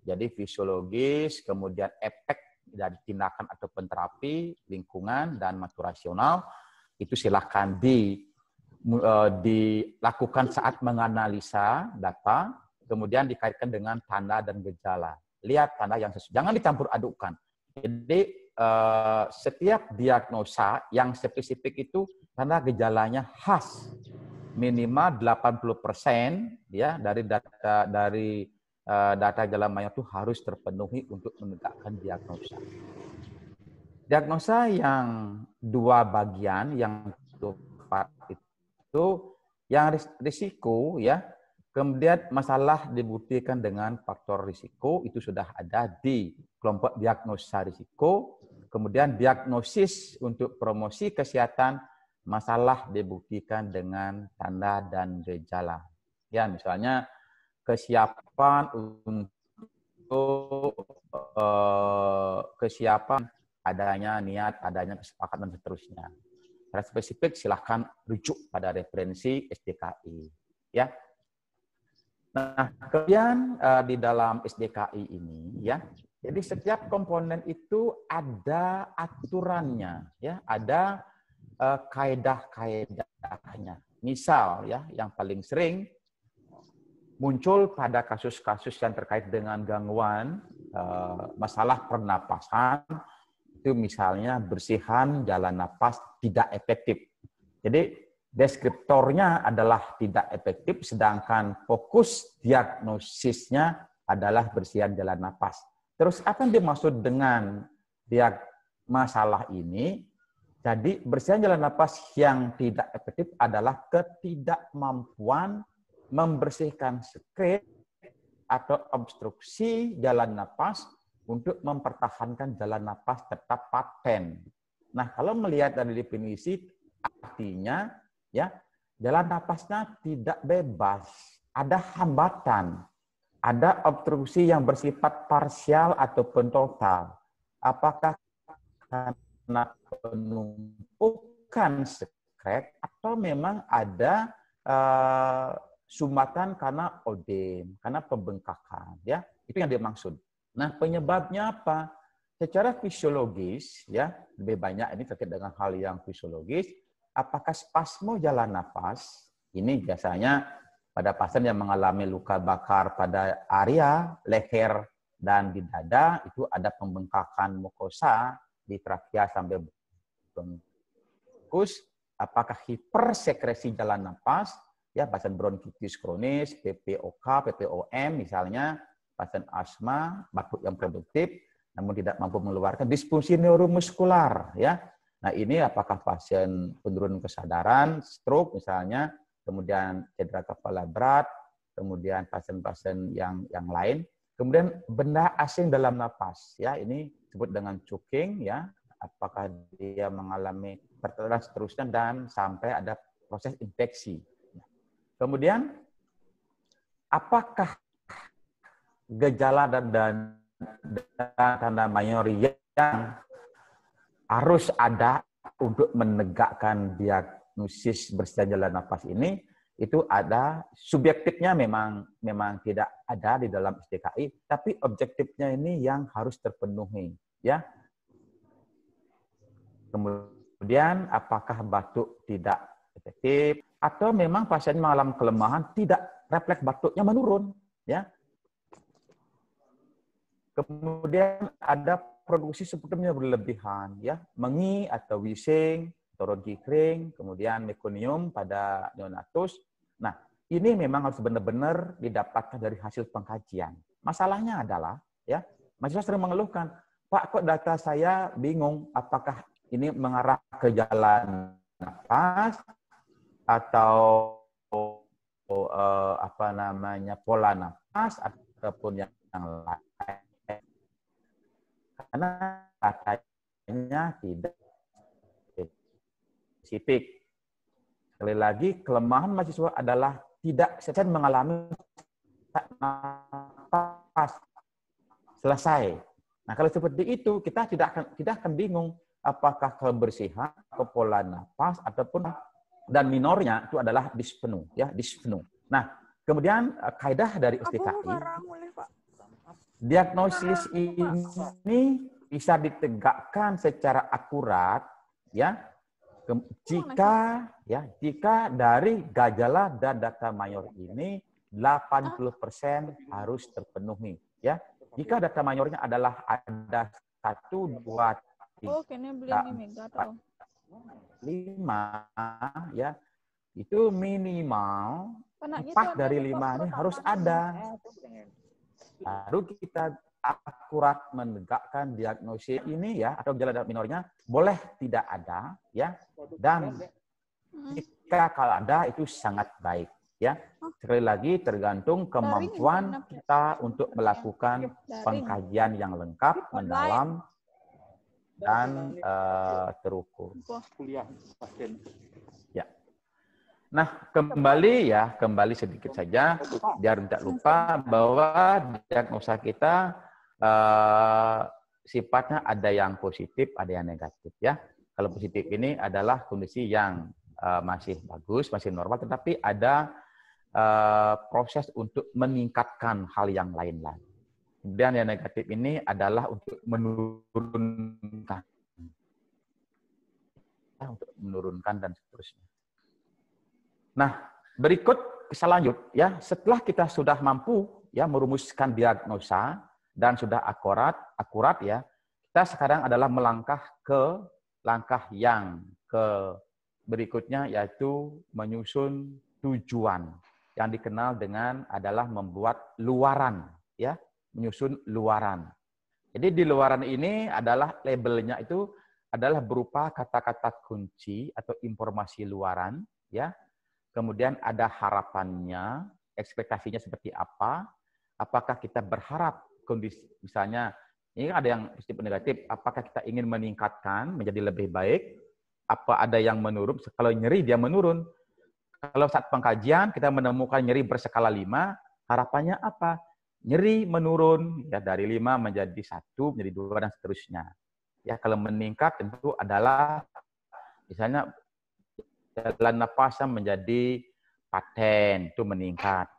E: Jadi fisiologis, kemudian efek dari tindakan atau terapi, lingkungan, dan maturasional. Itu silakan dilakukan saat menganalisa data, kemudian dikaitkan dengan tanda dan gejala. Lihat tanda yang sesuai. Jangan dicampur adukkan. Jadi setiap diagnosa yang spesifik itu tanda gejalanya khas. Minimal 80% ya dari data gejala maya itu harus terpenuhi untuk menegakkan diagnosa. Diagnosa yang 2 bagian, yang itu yang risiko, ya. Kemudian masalah dibuktikan dengan faktor risiko, itu sudah ada di kelompok diagnosa risiko. Kemudian diagnosis untuk promosi kesehatan, masalah dibuktikan dengan tanda dan gejala. Ya, misalnya kesiapan untuk kesiapan adanya niat, adanya kesepakatan, dan seterusnya. Secara spesifik silahkan rujuk pada referensi SDKI. Ya. Nah, kemudian di dalam SDKI ini, ya, jadi setiap komponen itu ada aturannya, ya, ada kaedah-kaedahnya. Misal, ya, yang paling sering muncul pada kasus-kasus yang terkait dengan gangguan masalah pernapasan, itu misalnya bersihan jalan napas tidak efektif. Jadi deskriptornya adalah tidak efektif, sedangkan fokus diagnosisnya adalah bersihan jalan napas. Terus apa yang dimaksud dengan masalah ini? Jadi bersihan jalan napas yang tidak efektif adalah ketidakmampuan membersihkan sekret atau obstruksi jalan napas untuk mempertahankan jalan napas tetap paten. Nah, kalau melihat dari definisi, artinya ya jalan napasnya tidak bebas, ada hambatan, ada obstruksi yang bersifat parsial ataupun total. Apakah karena penumpukan sekret atau memang ada sumbatan karena odem, karena pembengkakan, ya itu yang dimaksud. Nah, penyebabnya apa? Secara fisiologis, ya lebih banyak ini terkait dengan hal yang fisiologis. Apakah spasmo jalan nafas? Ini biasanya pada pasien yang mengalami luka bakar pada area leher dan di dada itu ada pembengkakan mukosa di trakea sampai bronkus. Apakah hipersekresi jalan nafas? Ya, pasien bronkitis kronis, PPOK, PPOM misalnya, pasien asma, batuk yang produktif, namun tidak mampu mengeluarkan disfungsi neuromuskular, ya. Nah, ini apakah pasien penurunan kesadaran, stroke misalnya, kemudian cedera kepala berat, kemudian pasien-pasien yang lain, kemudian benda asing dalam napas, ya, ini disebut dengan choking, ya, apakah dia mengalami pertolongan seterusnya dan sampai ada proses infeksi. Kemudian, apakah gejala dan tanda mayori yang harus ada untuk menegakkan diagnosis bersihan jalan nafas ini, itu ada subjektifnya memang tidak ada di dalam STKI, tapi objektifnya ini yang harus terpenuhi, ya. Kemudian apakah batuk tidak efektif atau memang pasien mengalami kelemahan, tidak refleks batuknya menurun, ya. Kemudian ada produksi sputumnya berlebihan, ya, mengi atau wheezing, ronki kering, kemudian mekonium pada neonatus. Nah, ini memang harus benar-benar didapatkan dari hasil pengkajian. Masalahnya adalah, ya, mahasiswa sering mengeluhkan, Pak, kok data saya bingung, apakah ini mengarah ke jalan nafas atau pola nafas ataupun yang lain. Karena katanya tidak spesifik. Sekali lagi, kelemahan mahasiswa adalah tidak secara mengalami nafas selesai. Nah, kalau seperti itu, kita tidak akan bingung apakah kebersihan, pola nafas, ataupun dan minornya itu adalah dispneu, ya, dispneu. Nah, kemudian kaidah dari STKI, diagnosis ini bisa ditegakkan secara akurat, ya, jika dari gejala dan data mayor ini 80% harus terpenuhi, ya. Jika data mayornya adalah ada 1, 2, 3, 4, 5, ya, itu minimal 4 dari 5 ini harus ada. Baru kita akurat menegakkan diagnosis ini, ya, atau gejala minornya boleh tidak ada, ya, dan jika kalau ada itu sangat baik, ya. Sekali lagi tergantung kemampuan kita untuk melakukan pengkajian yang lengkap, mendalam, dan terukur. Ya. Nah, kembali sedikit saja, biar tidak lupa bahwa diagnosa kita sifatnya ada yang positif, ada yang negatif, ya. Kalau positif ini adalah kondisi yang masih bagus, masih normal, tetapi ada proses untuk meningkatkan hal yang lain-lain. Kemudian yang negatif ini adalah untuk menurunkan dan seterusnya. Nah, berikut selanjut ya, setelah kita sudah mampu ya merumuskan diagnosa dan sudah akurat ya, kita sekarang adalah melangkah ke langkah yang berikutnya, yaitu menyusun tujuan yang dikenal dengan adalah membuat luaran ya, menyusun luaran. Jadi di luaran ini adalah labelnya itu adalah berupa kata-kata kunci atau informasi luaran ya. Kemudian ada harapannya, ekspektasinya seperti apa? Apakah kita berharap kondisi, misalnya ini ada yang positif negatif, apakah kita ingin meningkatkan menjadi lebih baik? Apa ada yang menurun? Kalau nyeri dia menurun. Kalau saat pengkajian kita menemukan nyeri berskala 5, harapannya apa? Nyeri menurun ya dari 5 menjadi 1, menjadi 2 dan seterusnya. Ya, kalau meningkat tentu adalah misalnya jalan napasnya menjadi paten, itu meningkat.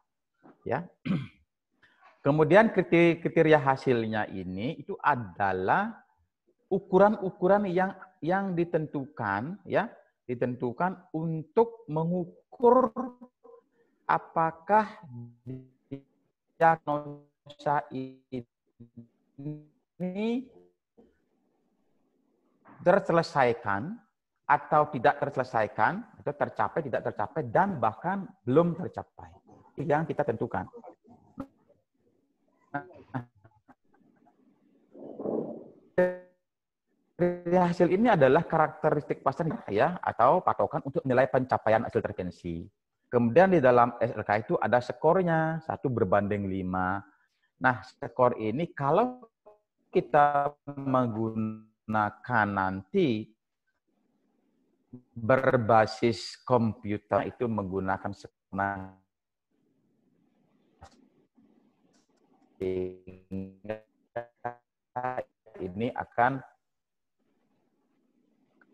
E: Ya. Kemudian kriteria hasilnya ini itu adalah ukuran-ukuran yang ditentukan ya, ditentukan untuk mengukur apakah diagnosa ini terselesaikan atau tidak terselesaikan, atau tercapai, tidak tercapai, dan bahkan belum tercapai. Itu yang kita tentukan. Dari hasil ini adalah karakteristik pasien ya, atau patokan untuk menilai pencapaian hasil intervensi. Kemudian di dalam SLK itu ada skornya, 1 berbanding 5. Nah, skor ini kalau kita menggunakan nanti berbasis komputer itu menggunakan ini akan,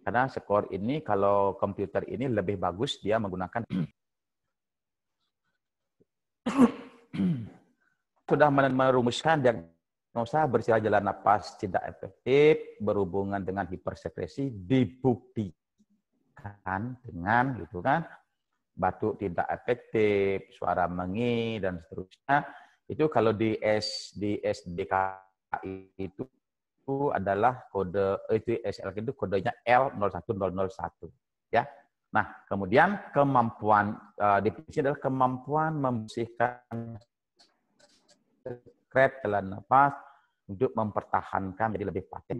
E: karena skor ini kalau komputer ini lebih bagus dia menggunakan sudah merumuskan diagnosa bersila jalan napas tidak efektif berhubungan dengan hipersekresi, dibuktikan dengan gitu kan, batuk tidak efektif, suara mengi dan seterusnya. Itu kalau di SDKI itu adalah kode itu SLK itu kodenya L01001 ya. Nah, kemudian kemampuan definisi adalah kemampuan membersihkan sekret jalan nafas untuk mempertahankan menjadi lebih paten.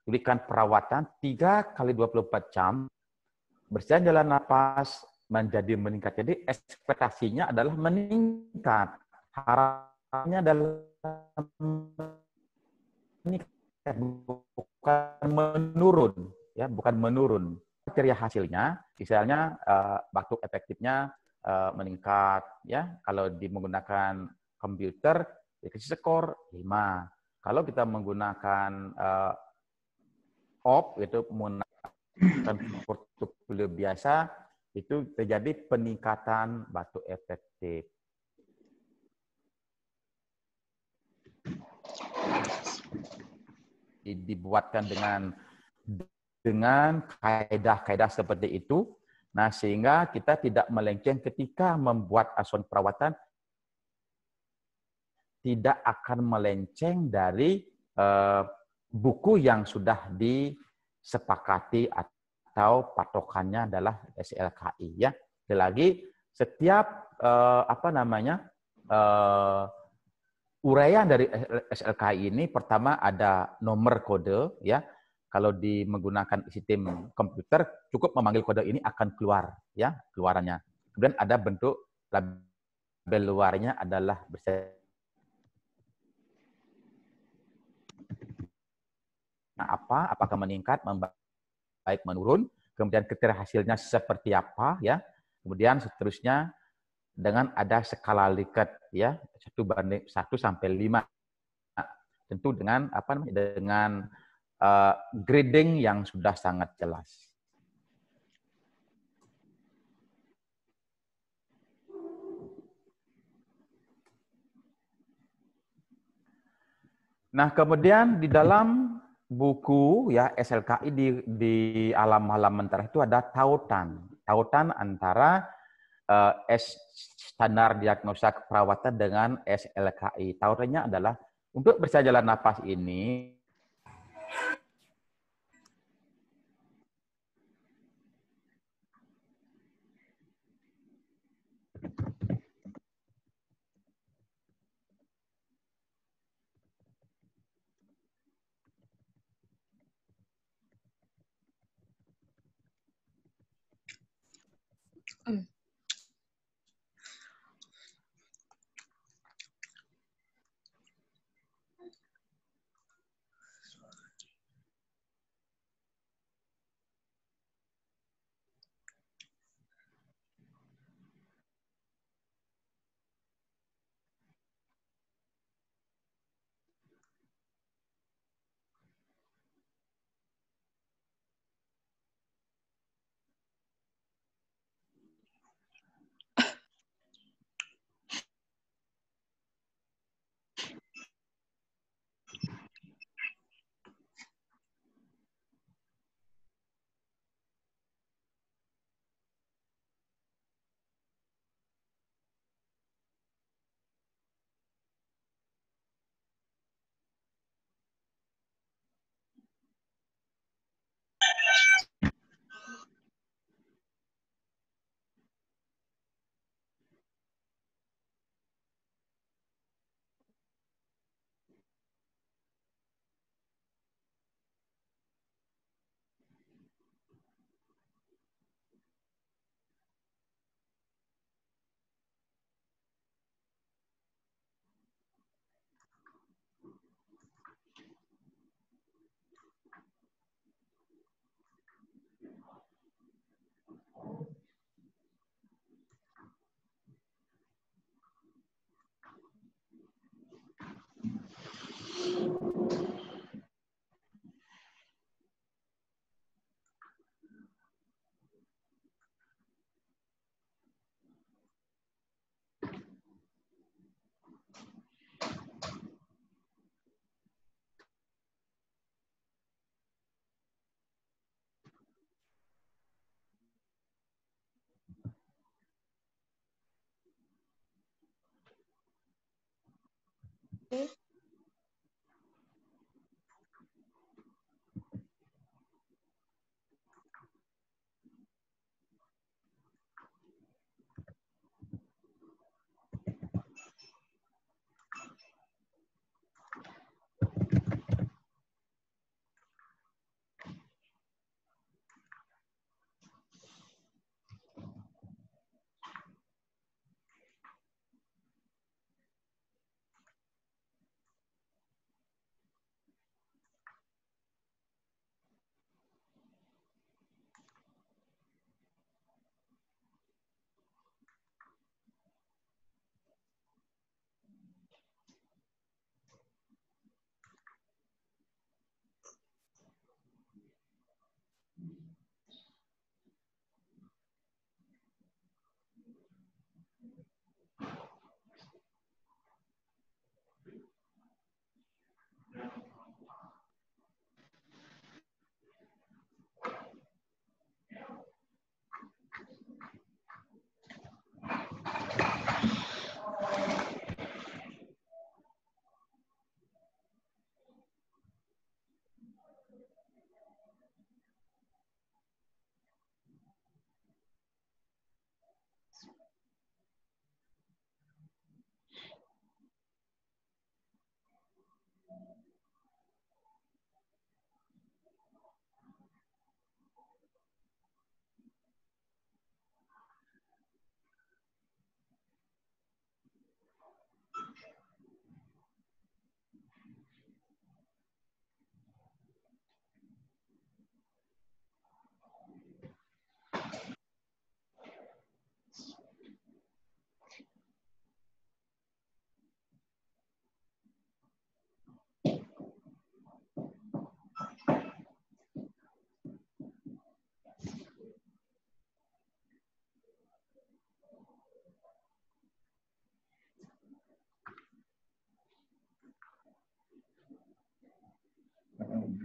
E: Berikan perawatan 3 kali 24 jam, bersihkan jalan nafas menjadi meningkat. Jadi ekspektasinya adalah meningkat. Harapannya adalah meningkat, bukan menurun, ya, bukan menurun. Kriteria hasilnya, misalnya batuk efektifnya meningkat, ya. Kalau menggunakan komputer, dikasih skor 5. Kalau kita menggunakan OP, itu menggunakan portofolio biasa, itu terjadi peningkatan batuk efektif. Dibuatkan dengan kaedah-kaedah seperti itu. Nah, sehingga kita tidak melenceng ketika membuat asuhan perawatan, tidak akan melenceng dari buku yang sudah disepakati atau patokannya adalah SLKI ya. Sekali lagi, setiap uraian dari SLKI ini pertama ada nomor kode ya. Kalau menggunakan sistem komputer, cukup memanggil kode ini akan keluar ya, keluarannya. Kemudian ada bentuk label luarnya adalah apakah meningkat, membaik, menurun, kemudian kriteria hasilnya seperti apa ya. Kemudian seterusnya dengan ada skala Likert ya, 1 sampai 5. Tentu dengan dengan grading yang sudah sangat jelas. Nah, kemudian di dalam buku ya SLKI di halaman terakhir itu ada tautan antara standar diagnosa keperawatan dengan SLKI. Tawarannya adalah untuk bersajalan napas ini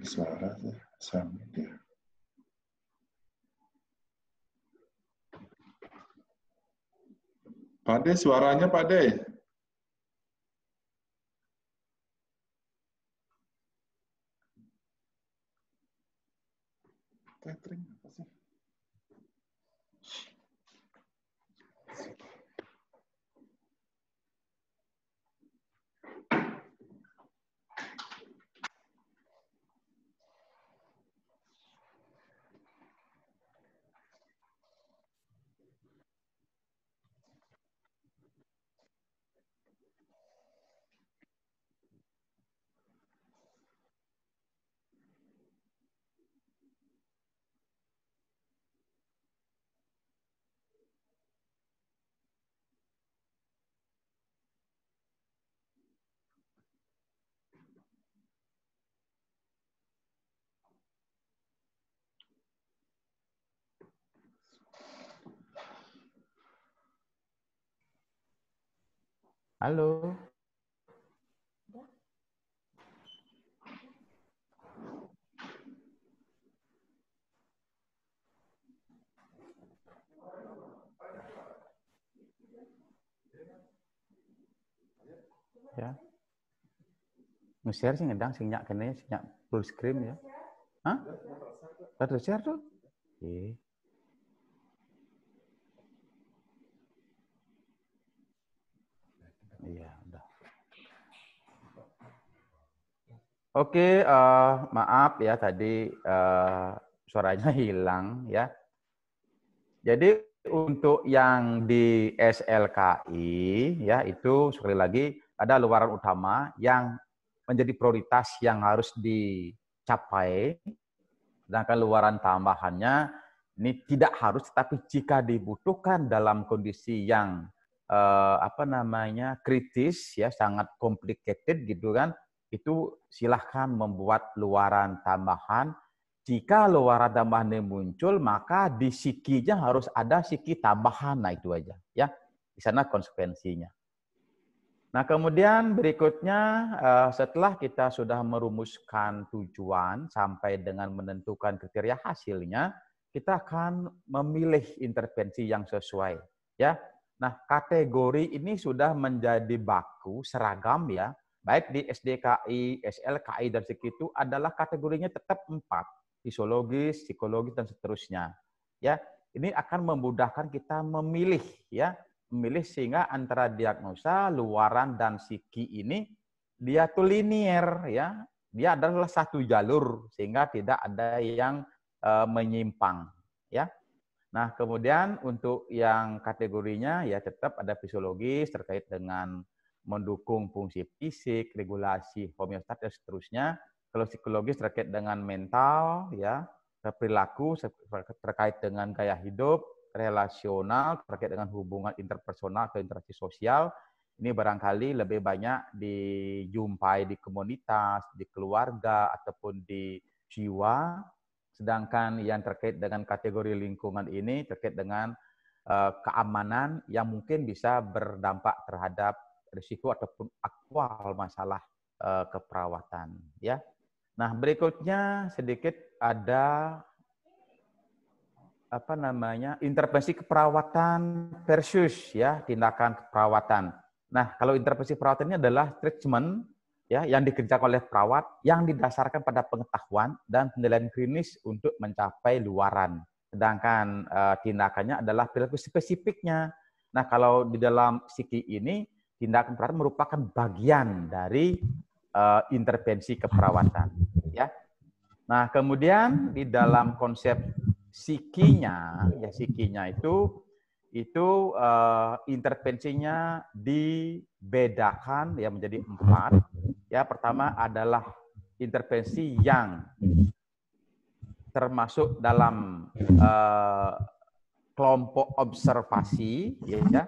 A: Suara sama dia. Pak De, suaranya Pak De. Tethering apa sih?
E: Halo. Ya. Nge-share sih ngedang sing nyak kene sing nyak full screen ya. Hah? Udah share tuh? Oke. Iya, udah. Oke, maaf ya tadi suaranya hilang ya. Jadi untuk yang di SLKI ya itu sekali lagi ada luaran utama yang menjadi prioritas yang harus dicapai. Sedangkan luaran tambahannya ini tidak harus, tetapi jika dibutuhkan dalam kondisi yang kritis ya, sangat complicated gitu kan, itu silahkan membuat luaran tambahan. Jika luaran tambahan ini muncul, maka di sikinya harus ada siki tambahan. Nah itu aja ya, di sana konsekuensinya. Nah, kemudian berikutnya setelah kita sudah merumuskan tujuan sampai dengan menentukan kriteria hasilnya, kita akan memilih intervensi yang sesuai, ya. Nah, kategori ini sudah menjadi baku seragam ya, baik di SDKI, SLKI dan segitu adalah kategorinya tetap 4, fisiologis, psikologis dan seterusnya. Ya, ini akan memudahkan kita memilih ya. Memilih sehingga antara diagnosa, luaran, dan psiki ini dia tuh linier ya, dia adalah satu jalur sehingga tidak ada yang menyimpang ya. Nah kemudian untuk yang kategorinya ya tetap ada fisiologis terkait dengan mendukung fungsi fisik, regulasi homeostatis dan seterusnya. Kalau psikologis terkait dengan mental ya, perilaku terkait dengan gaya hidup, relasional terkait dengan hubungan interpersonal atau interaksi sosial. Ini barangkali lebih banyak dijumpai di komunitas, di keluarga, ataupun di jiwa. Sedangkan yang terkait dengan kategori lingkungan ini terkait dengan keamanan yang mungkin bisa berdampak terhadap risiko ataupun aktual masalah keperawatan. Ya. Nah berikutnya sedikit ada intervensi keperawatan versus ya tindakan keperawatan. Nah, kalau intervensi perawatan ini adalah treatment ya yang dikerjakan oleh perawat yang didasarkan pada pengetahuan dan penilaian klinis untuk mencapai luaran. Sedangkan tindakannya adalah perilaku spesifiknya. Nah, kalau di dalam psiki ini tindakan perawatan merupakan bagian dari intervensi keperawatan ya. Nah, kemudian di dalam konsep psikinya itu intervensinya dibedakan ya menjadi 4. Ya, pertama adalah intervensi yang termasuk dalam kelompok observasi ya.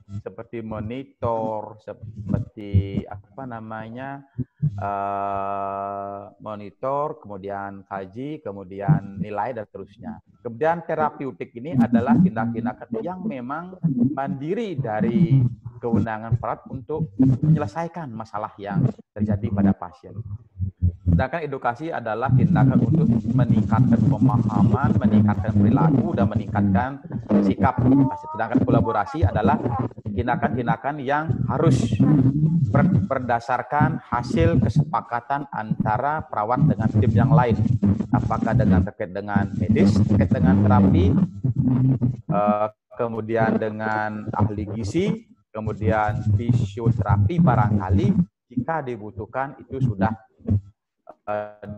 E: Seperti monitor, seperti monitor, kemudian kaji, kemudian nilai dan seterusnya. Kemudian terapeutik ini adalah tindak-tindakan yang memang mandiri dari kewenangan perawat untuk menyelesaikan masalah yang terjadi pada pasien. Sedangkan edukasi adalah tindakan untuk meningkatkan pemahaman, meningkatkan perilaku, dan meningkatkan sikap. Sedangkan kolaborasi adalah tindakan-tindakan yang harus berdasarkan hasil kesepakatan antara perawat dengan tim yang lain. Apakah terkait dengan medis, terkait dengan terapi, kemudian dengan ahli gizi, kemudian fisioterapi barangkali jika dibutuhkan itu sudah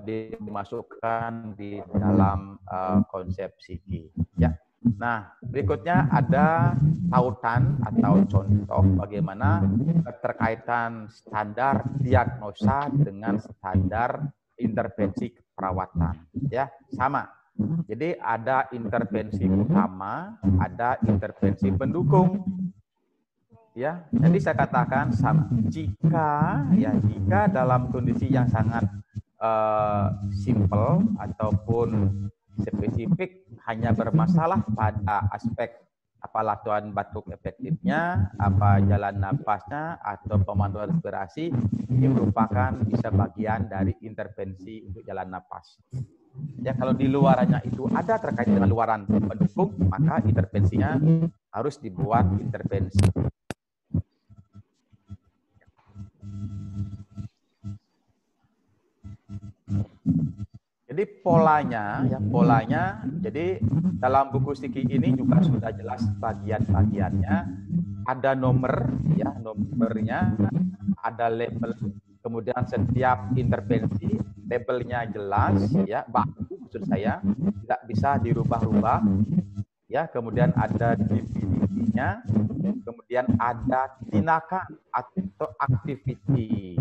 E: dimasukkan di dalam konsep psiki. Ya. Nah, berikutnya ada tautan atau contoh bagaimana keterkaitan standar diagnosa dengan standar intervensi keperawatan. Ya, sama. Jadi ada intervensi utama, ada intervensi pendukung. Ya, jadi saya katakan sama. Jika dalam kondisi yang sangat simple ataupun spesifik hanya bermasalah pada aspek apa latuan batuk efektifnya, apa jalan napasnya, atau pemanduan respirasi, ini merupakan bisa bagian dari intervensi untuk jalan napas. Ya, kalau di luarannya itu ada terkait dengan luaran pendukung, maka intervensinya harus dibuat intervensi. Jadi polanya, jadi dalam buku Psiki ini juga sudah jelas bagian-bagiannya, ada nomor, ya nomornya, ada label, kemudian setiap intervensi labelnya jelas, ya baku maksud saya, tidak bisa dirubah-rubah, ya kemudian ada definisinya, kemudian ada tindakan atau activity.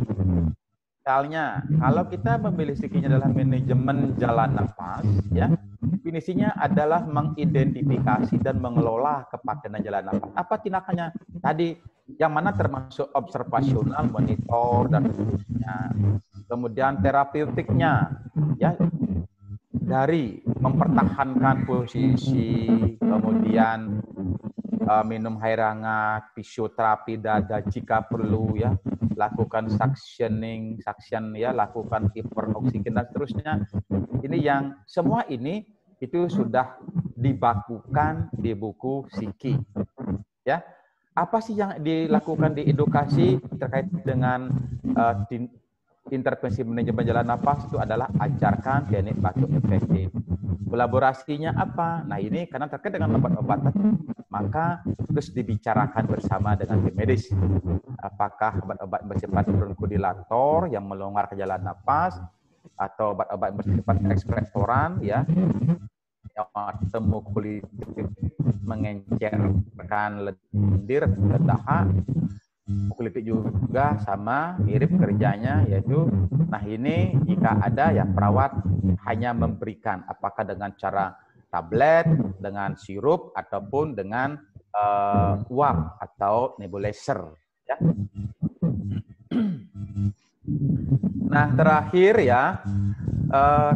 E: Misalnya, kalau kita memilih Psikinya adalah manajemen jalan nafas, ya, definisinya adalah mengidentifikasi dan mengelola kepatenan jalan nafas. Apa tindakannya? Tadi, yang mana termasuk observasional, monitor, dan seterusnya. Kemudian terapeutiknya, ya, dari mempertahankan posisi, kemudian minum air hangat, fisioterapi dada jika perlu, ya, lakukan suction ya, lakukan hiperoksigen dan seterusnya. Ini yang semua ini itu sudah dibakukan di buku Psiki. Ya, apa sih yang dilakukan di edukasi terkait dengan intervensi manajemen jalan nafas itu adalah ajarkan teknik batuk efektif. Kolaborasinya apa? Nah ini karena terkait dengan obat-obatan, maka terus dibicarakan bersama dengan tim medis. Apakah obat-obat bersifat bronkodilator yang melonggarkan jalan nafas, atau obat-obat bersifat ekspektoran, ya, atau mukolytik mengencerkan lendir ke dahak. Mukolytik juga sama, mirip kerjanya, yaitu, nah ini jika ada ya perawat hanya memberikan, apakah dengan cara tablet, dengan sirup, ataupun dengan uap atau nebulizer. Ya. Nah terakhir ya,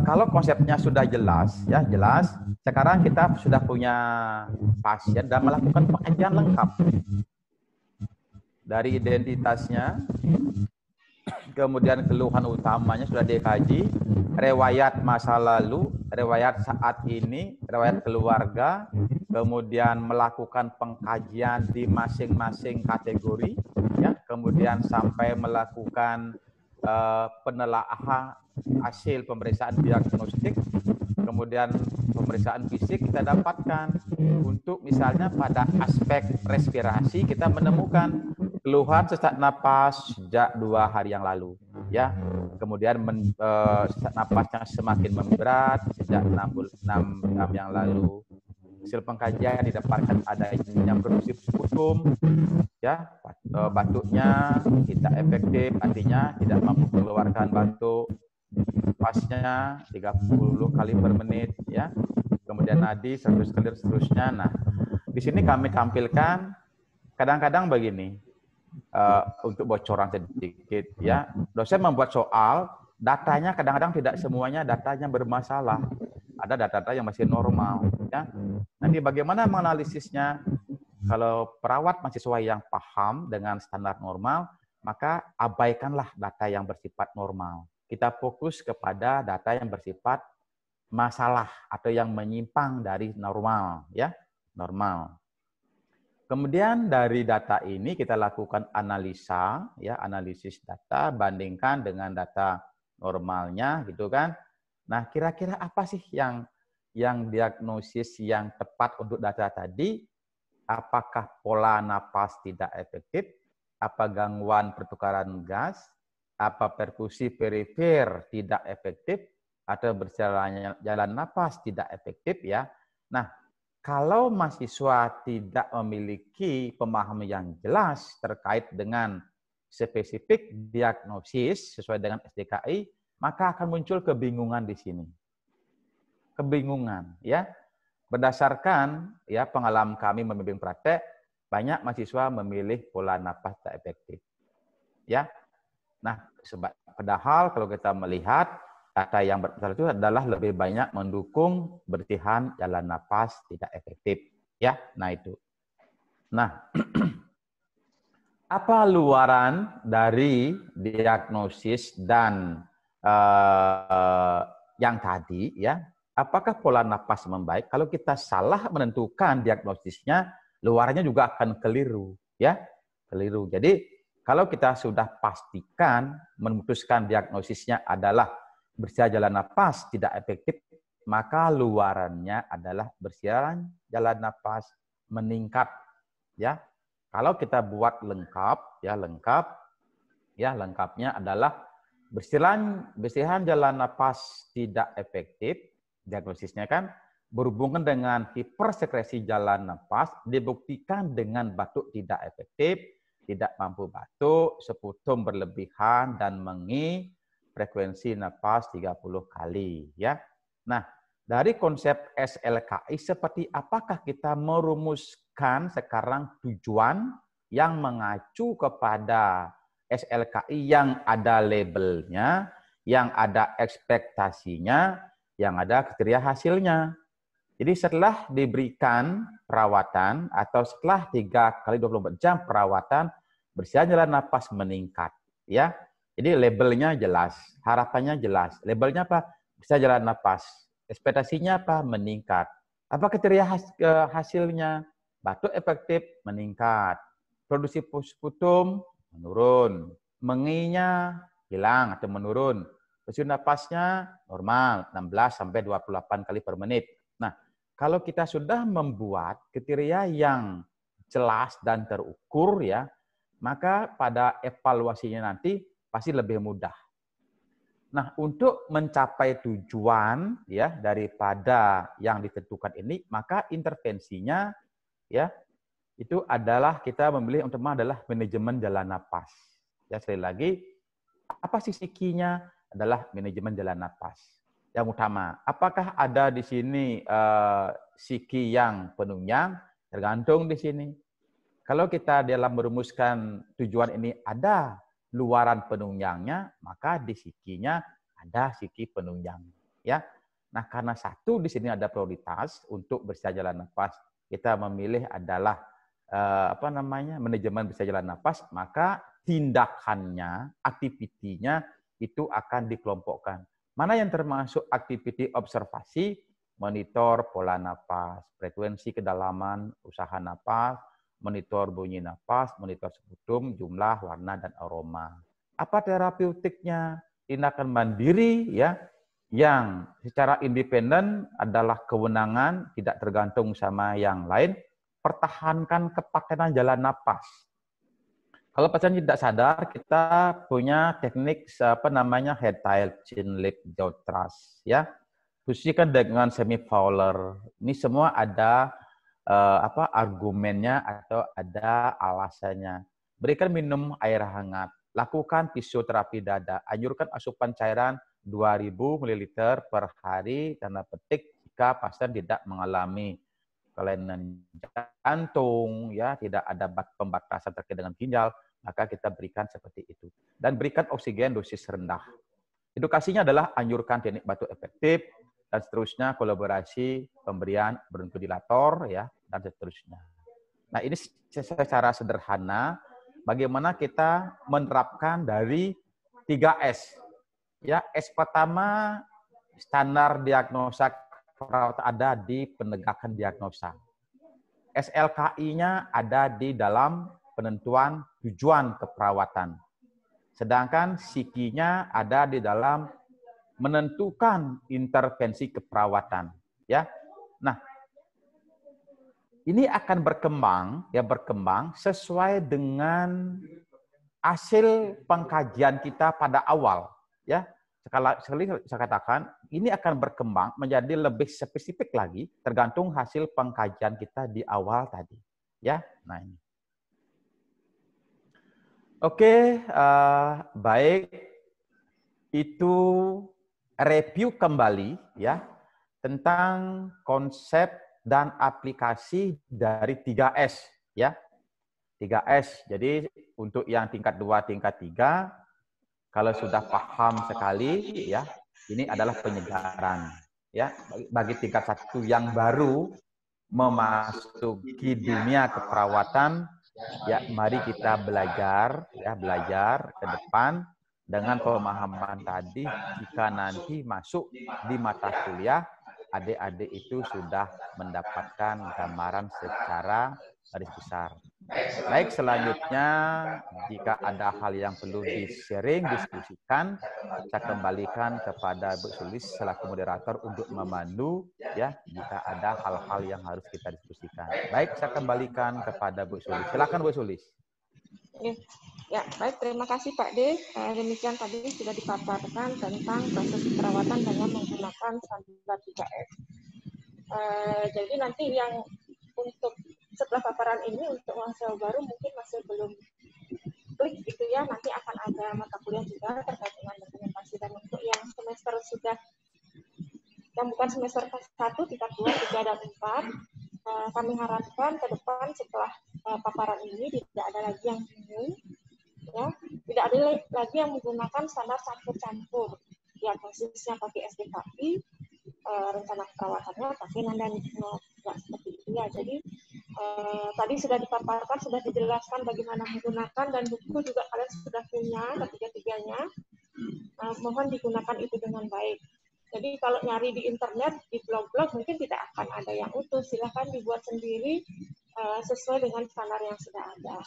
E: kalau konsepnya sudah jelas, ya jelas. Sekarang kita sudah punya pasien dan melakukan pengajian lengkap. Dari identitasnya, kemudian keluhan utamanya sudah dikaji, riwayat masa lalu, riwayat saat ini, riwayat keluarga, kemudian melakukan pengkajian di masing-masing kategori, ya, kemudian sampai melakukan penelaahan hasil pemeriksaan diagnostik, kemudian pemeriksaan fisik kita dapatkan untuk misalnya pada aspek respirasi kita menemukan keluhan sesak napas sejak 2 hari yang lalu, ya. Kemudian sesak napasnya semakin memberat sejak 6 jam yang lalu. Hasil pengkajian didapatkan adanya produksi sputum, ya, batuknya tidak efektif, artinya tidak mampu mengeluarkan batuk, napasnya 30 kali per menit, ya. Kemudian nadi 100 kali seterusnya. Nah, di sini kami tampilkan kadang-kadang begini, untuk bocoran sedikit, ya. Dosen membuat soal, datanya kadang-kadang tidak semuanya datanya bermasalah. Ada data-data yang masih normal, ya. Nanti bagaimana menganalisisnya? Kalau perawat mahasiswa yang paham dengan standar normal, maka abaikanlah data yang bersifat normal, kita fokus kepada data yang bersifat masalah atau yang menyimpang dari normal, ya, normal. Kemudian dari data ini kita lakukan analisa, ya, analisis data, bandingkan dengan data normalnya, gitu kan. Nah, kira-kira apa sih yang diagnosis yang tepat untuk data tadi? Apakah pola napas tidak efektif? Apa gangguan pertukaran gas? Apa perkusi perifer tidak efektif? Atau jalan napas tidak efektif, ya? Nah, kalau mahasiswa tidak memiliki pemahaman yang jelas terkait dengan spesifik diagnosis sesuai dengan SDKI, maka akan muncul kebingungan di sini. Kebingungan, ya. Berdasarkan ya pengalaman kami membimbing praktek, banyak mahasiswa memilih pola napas tak efektif. Ya. Nah, padahal kalau kita melihat data yang berbesar itu adalah lebih banyak mendukung bersihan jalan napas tidak efektif, ya. Nah itu. Nah, apa luaran dari diagnosis dan yang tadi, ya? Apakah pola napas membaik? Kalau kita salah menentukan diagnosisnya, luarannya juga akan keliru, ya, keliru. Jadi kalau kita sudah pastikan memutuskan diagnosisnya adalah bersihan jalan napas tidak efektif, maka luarannya adalah bersihan jalan napas meningkat, ya. Kalau kita buat lengkap, ya lengkapnya adalah bersihan jalan napas tidak efektif, diagnosisnya kan berhubungan dengan hipersekresi jalan napas, dibuktikan dengan batuk tidak efektif, tidak mampu batuk, sputum berlebihan dan mengi, frekuensi napas 30 kali, ya. Nah, dari konsep SLKI seperti apakah kita merumuskan sekarang tujuan yang mengacu kepada SLKI yang ada labelnya, yang ada ekspektasinya, yang ada kriteria hasilnya. Jadi setelah diberikan perawatan atau setelah 3 kali 24 jam perawatan, bersihan jalan napas meningkat, ya. Jadi labelnya jelas, harapannya jelas. Labelnya apa? Bisa jalan napas. Ekspektasinya apa? Meningkat. Apa kriteria hasilnya? Batuk efektif meningkat. Produksi sputum menurun. Menginya hilang atau menurun. Bersihan napasnya normal, 16 sampai 28 kali per menit. Nah, kalau kita sudah membuat kriteria yang jelas dan terukur, ya, maka pada evaluasinya nanti pasti lebih mudah. Nah, untuk mencapai tujuan ya daripada yang ditentukan ini, maka intervensinya ya itu adalah kita memilih untuk adalah manajemen jalan napas. Ya, sekali lagi, apa sih sikinya? Adalah manajemen jalan napas. Yang utama, apakah ada di sini siki yang penunjang? Tergantung di sini. Kalau kita dalam merumuskan tujuan ini ada luaran penunjangnya, maka di sikinya ada siki penunjang, ya. Nah, karena satu di sini ada prioritas untuk bersihan jalan napas, kita memilih adalah manajemen bersihan jalan napas, maka tindakannya, aktivitinya itu akan dikelompokkan. Mana yang termasuk aktiviti observasi, monitor pola napas, frekuensi kedalaman, usaha napas, monitor bunyi napas, monitor sputum, jumlah, warna, dan aroma. Apa terapeutiknya? Tindakan mandiri ya, yang secara independen adalah kewenangan, tidak tergantung sama yang lain, pertahankan kepakenan jalan napas. Kalau pasien tidak sadar, kita punya teknik head tilt chin lip jaw thrust ya. Khususkan dengan semi Fowler. Ini semua ada argumennya atau ada alasannya. Berikan minum air hangat, lakukan fisioterapi dada, anjurkan asupan cairan 2000 ml per hari tanda petik jika pasien tidak mengalami kelainan jantung, ya tidak ada pembatasan terkait dengan ginjal, maka kita berikan seperti itu. Dan berikan oksigen dosis rendah. Edukasinya adalah anjurkan teknik batuk efektif, dan seterusnya kolaborasi pemberian bronchodilator ya dan seterusnya. Nah, ini secara sederhana bagaimana kita menerapkan dari 3S. Ya, S pertama standar diagnosa keperawatan ada di penegakan diagnosa. SLKI-nya ada di dalam penentuan tujuan keperawatan. Sedangkan SIKI-nya ada di dalam menentukan intervensi keperawatan. Ya, nah ini akan berkembang sesuai dengan hasil pengkajian kita pada awal. Ya, sekali saya katakan ini akan berkembang menjadi lebih spesifik lagi tergantung hasil pengkajian kita di awal tadi. Ya, nah ini. Oke, baik. Itu review kembali ya tentang konsep dan aplikasi dari 3S ya. 3S. Jadi untuk yang tingkat 2, tingkat 3 kalau sudah paham sekali ya, ini adalah penyegaran ya bagi tingkat 1 yang baru memasuki dunia keperawatan. Ya, mari kita belajar ke depan dengan pemahaman tadi. Jika nanti masuk di mata kuliah, adik-adik itu sudah mendapatkan gambaran secara garis besar. Baik, selanjutnya jika ada hal yang perlu di-sharing, diskusikan, saya kembalikan kepada Bu Sulis selaku moderator untuk memandu ya jika ada hal-hal yang harus kita diskusikan. Baik, saya kembalikan kepada Bu Sulis. Silakan Bu Sulis.
D: Ya, baik, terima kasih Pak D. Demikian tadi sudah dipaparkan tentang proses perawatan dengan menggunakan standar 3S. Jadi nanti yang untuk setelah paparan ini untuk mahasiswa baru mungkin masih belum klik gitu ya, nanti akan ada mata kuliah juga terkait dengan dokumentasi. Dan untuk yang semester sudah, yang bukan semester 1, tingkat 2, 3, dan 4, kami harapkan ke depan setelah paparan ini tidak ada lagi yang bingung, ya, tidak ada lagi yang menggunakan standar campur-campur, diagnosisnya pakai SDKI, rencana perawatannya pakai Nanda-Nikno, nggak seperti itu ya. Jadi tadi sudah dipaparkan, sudah dijelaskan bagaimana menggunakan, dan buku juga kalian sudah punya ketiga-tiganya. Mohon digunakan itu dengan baik. Jadi kalau nyari di internet, di blog-blog mungkin tidak akan ada yang utuh. Silahkan dibuat sendiri sesuai dengan standar yang sudah ada.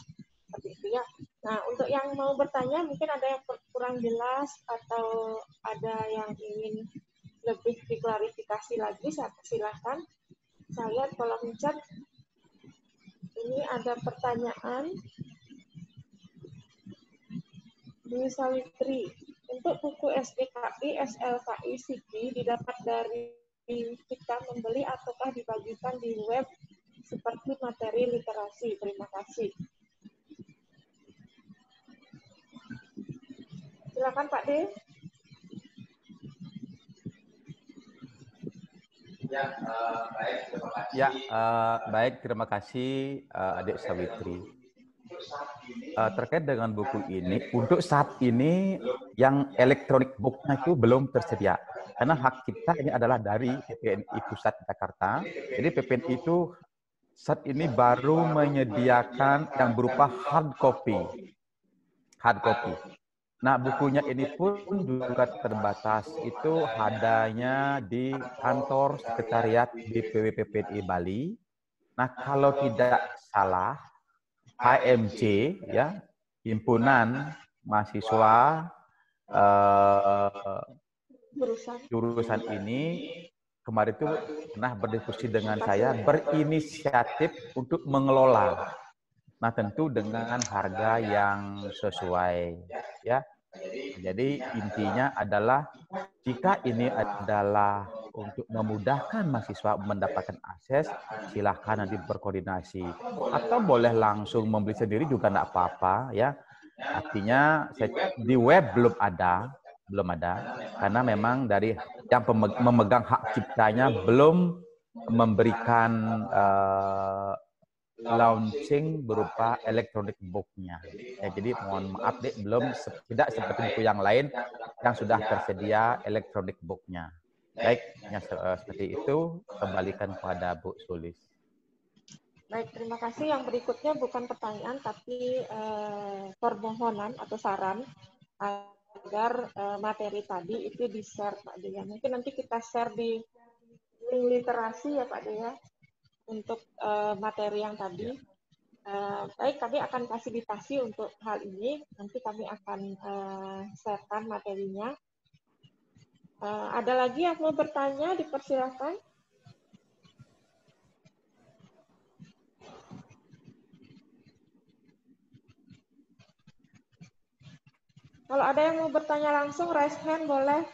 D: Seperti itu ya. Nah, untuk yang mau bertanya, mungkin ada yang kurang jelas atau ada yang ingin lebih diklarifikasi lagi, silahkan. Saya lihat kolom chat. Ini ada pertanyaan. Dwi Sawitri. Untuk buku SDKI, SLKI, SIKI didapat dari kita membeli ataukah dibagikan di web seperti materi literasi? Terima kasih. Silakan Pak D.
E: Baik, terima kasih Adik Sawitri. Terkait dengan buku ini, untuk saat ini yang elektronik booknya itu belum tersedia. Karena hak kita ini adalah dari PPNI Pusat Jakarta. Jadi PPNI itu saat ini baru menyediakan yang berupa hard copy. Nah, bukunya ini pun juga terbatas. Itu adanya di kantor sekretariat DPW PPNI Bali. Nah, kalau tidak salah, HMC ya, himpunan mahasiswa jurusan ini kemarin itu pernah berdiskusi dengan saya, berinisiatif untuk mengelola. Nah, tentu dengan harga yang sesuai ya. Jadi intinya adalah jika ini adalah untuk memudahkan mahasiswa mendapatkan akses, silahkan nanti berkoordinasi. Atau boleh langsung membeli sendiri juga enggak apa-apa ya. Artinya di web belum ada, karena memang dari yang memegang hak ciptanya belum memberikan launching berupa electronic book-nya. Ya, jadi mohon maaf deh, belum tidak seperti buku yang lain yang sudah tersedia electronic book-nya. Baik, ya, seperti itu, kembalikan kepada Bu Sulis.
D: Baik, terima kasih. Yang berikutnya bukan pertanyaan, tapi permohonan atau saran agar materi tadi itu di-share Pak Dea. Mungkin nanti kita share di link literasi ya Pak Dea untuk materi yang tadi. Baik, kami akan fasilitasi untuk hal ini. Nanti kami akan sharekan materinya. Ada lagi yang mau bertanya, dipersilakan. Kalau ada yang mau bertanya langsung, raise hand boleh.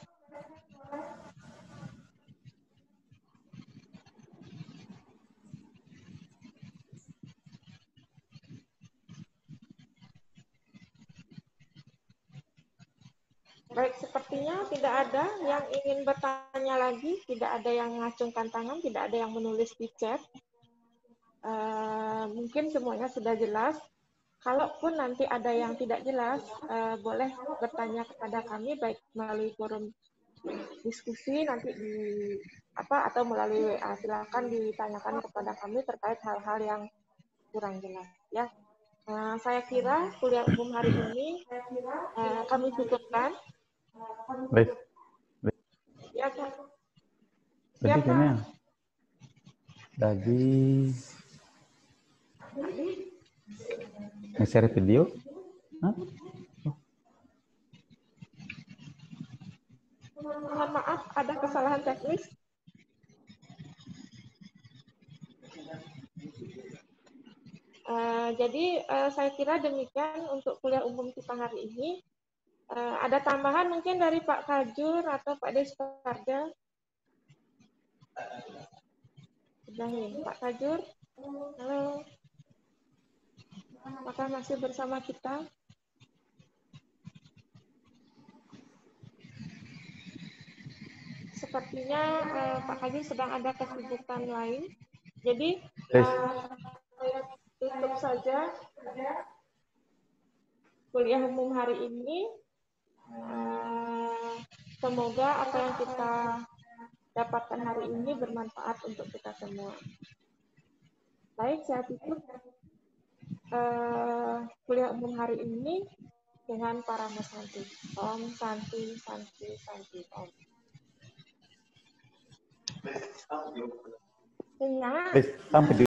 D: Baik, sepertinya tidak ada yang ingin bertanya lagi, tidak ada yang mengacungkan tangan, tidak ada yang menulis di chat. Mungkin semuanya sudah jelas. Kalaupun nanti ada yang tidak jelas, boleh bertanya kepada kami, baik melalui forum diskusi nanti atau melalui WA. Silakan ditanyakan kepada kami terkait hal-hal yang kurang jelas. Ya, saya kira kuliah umum hari ini kami cukupkan.
E: Baik.
D: Ya, Kak.
E: Jadi gini, dari nge-share video. Hah?
D: Mohon maaf, ada kesalahan teknis. Jadi saya kira demikian untuk kuliah umum kita hari ini. Ada tambahan mungkin dari Pak Kajur atau Pak Desparda? Sudah nih, Pak Kajur. Halo. Apakah masih bersama kita? Sepertinya Pak Kajur sedang ada kesibukan lain. Jadi saya tutup saja kuliah umum hari ini. Semoga apa yang kita dapatkan hari ini bermanfaat untuk kita semua. Baik, saya tutup kuliah umum hari ini dengan Parama Santi. Om Santi, Santi, Santi, Om.
E: Sampai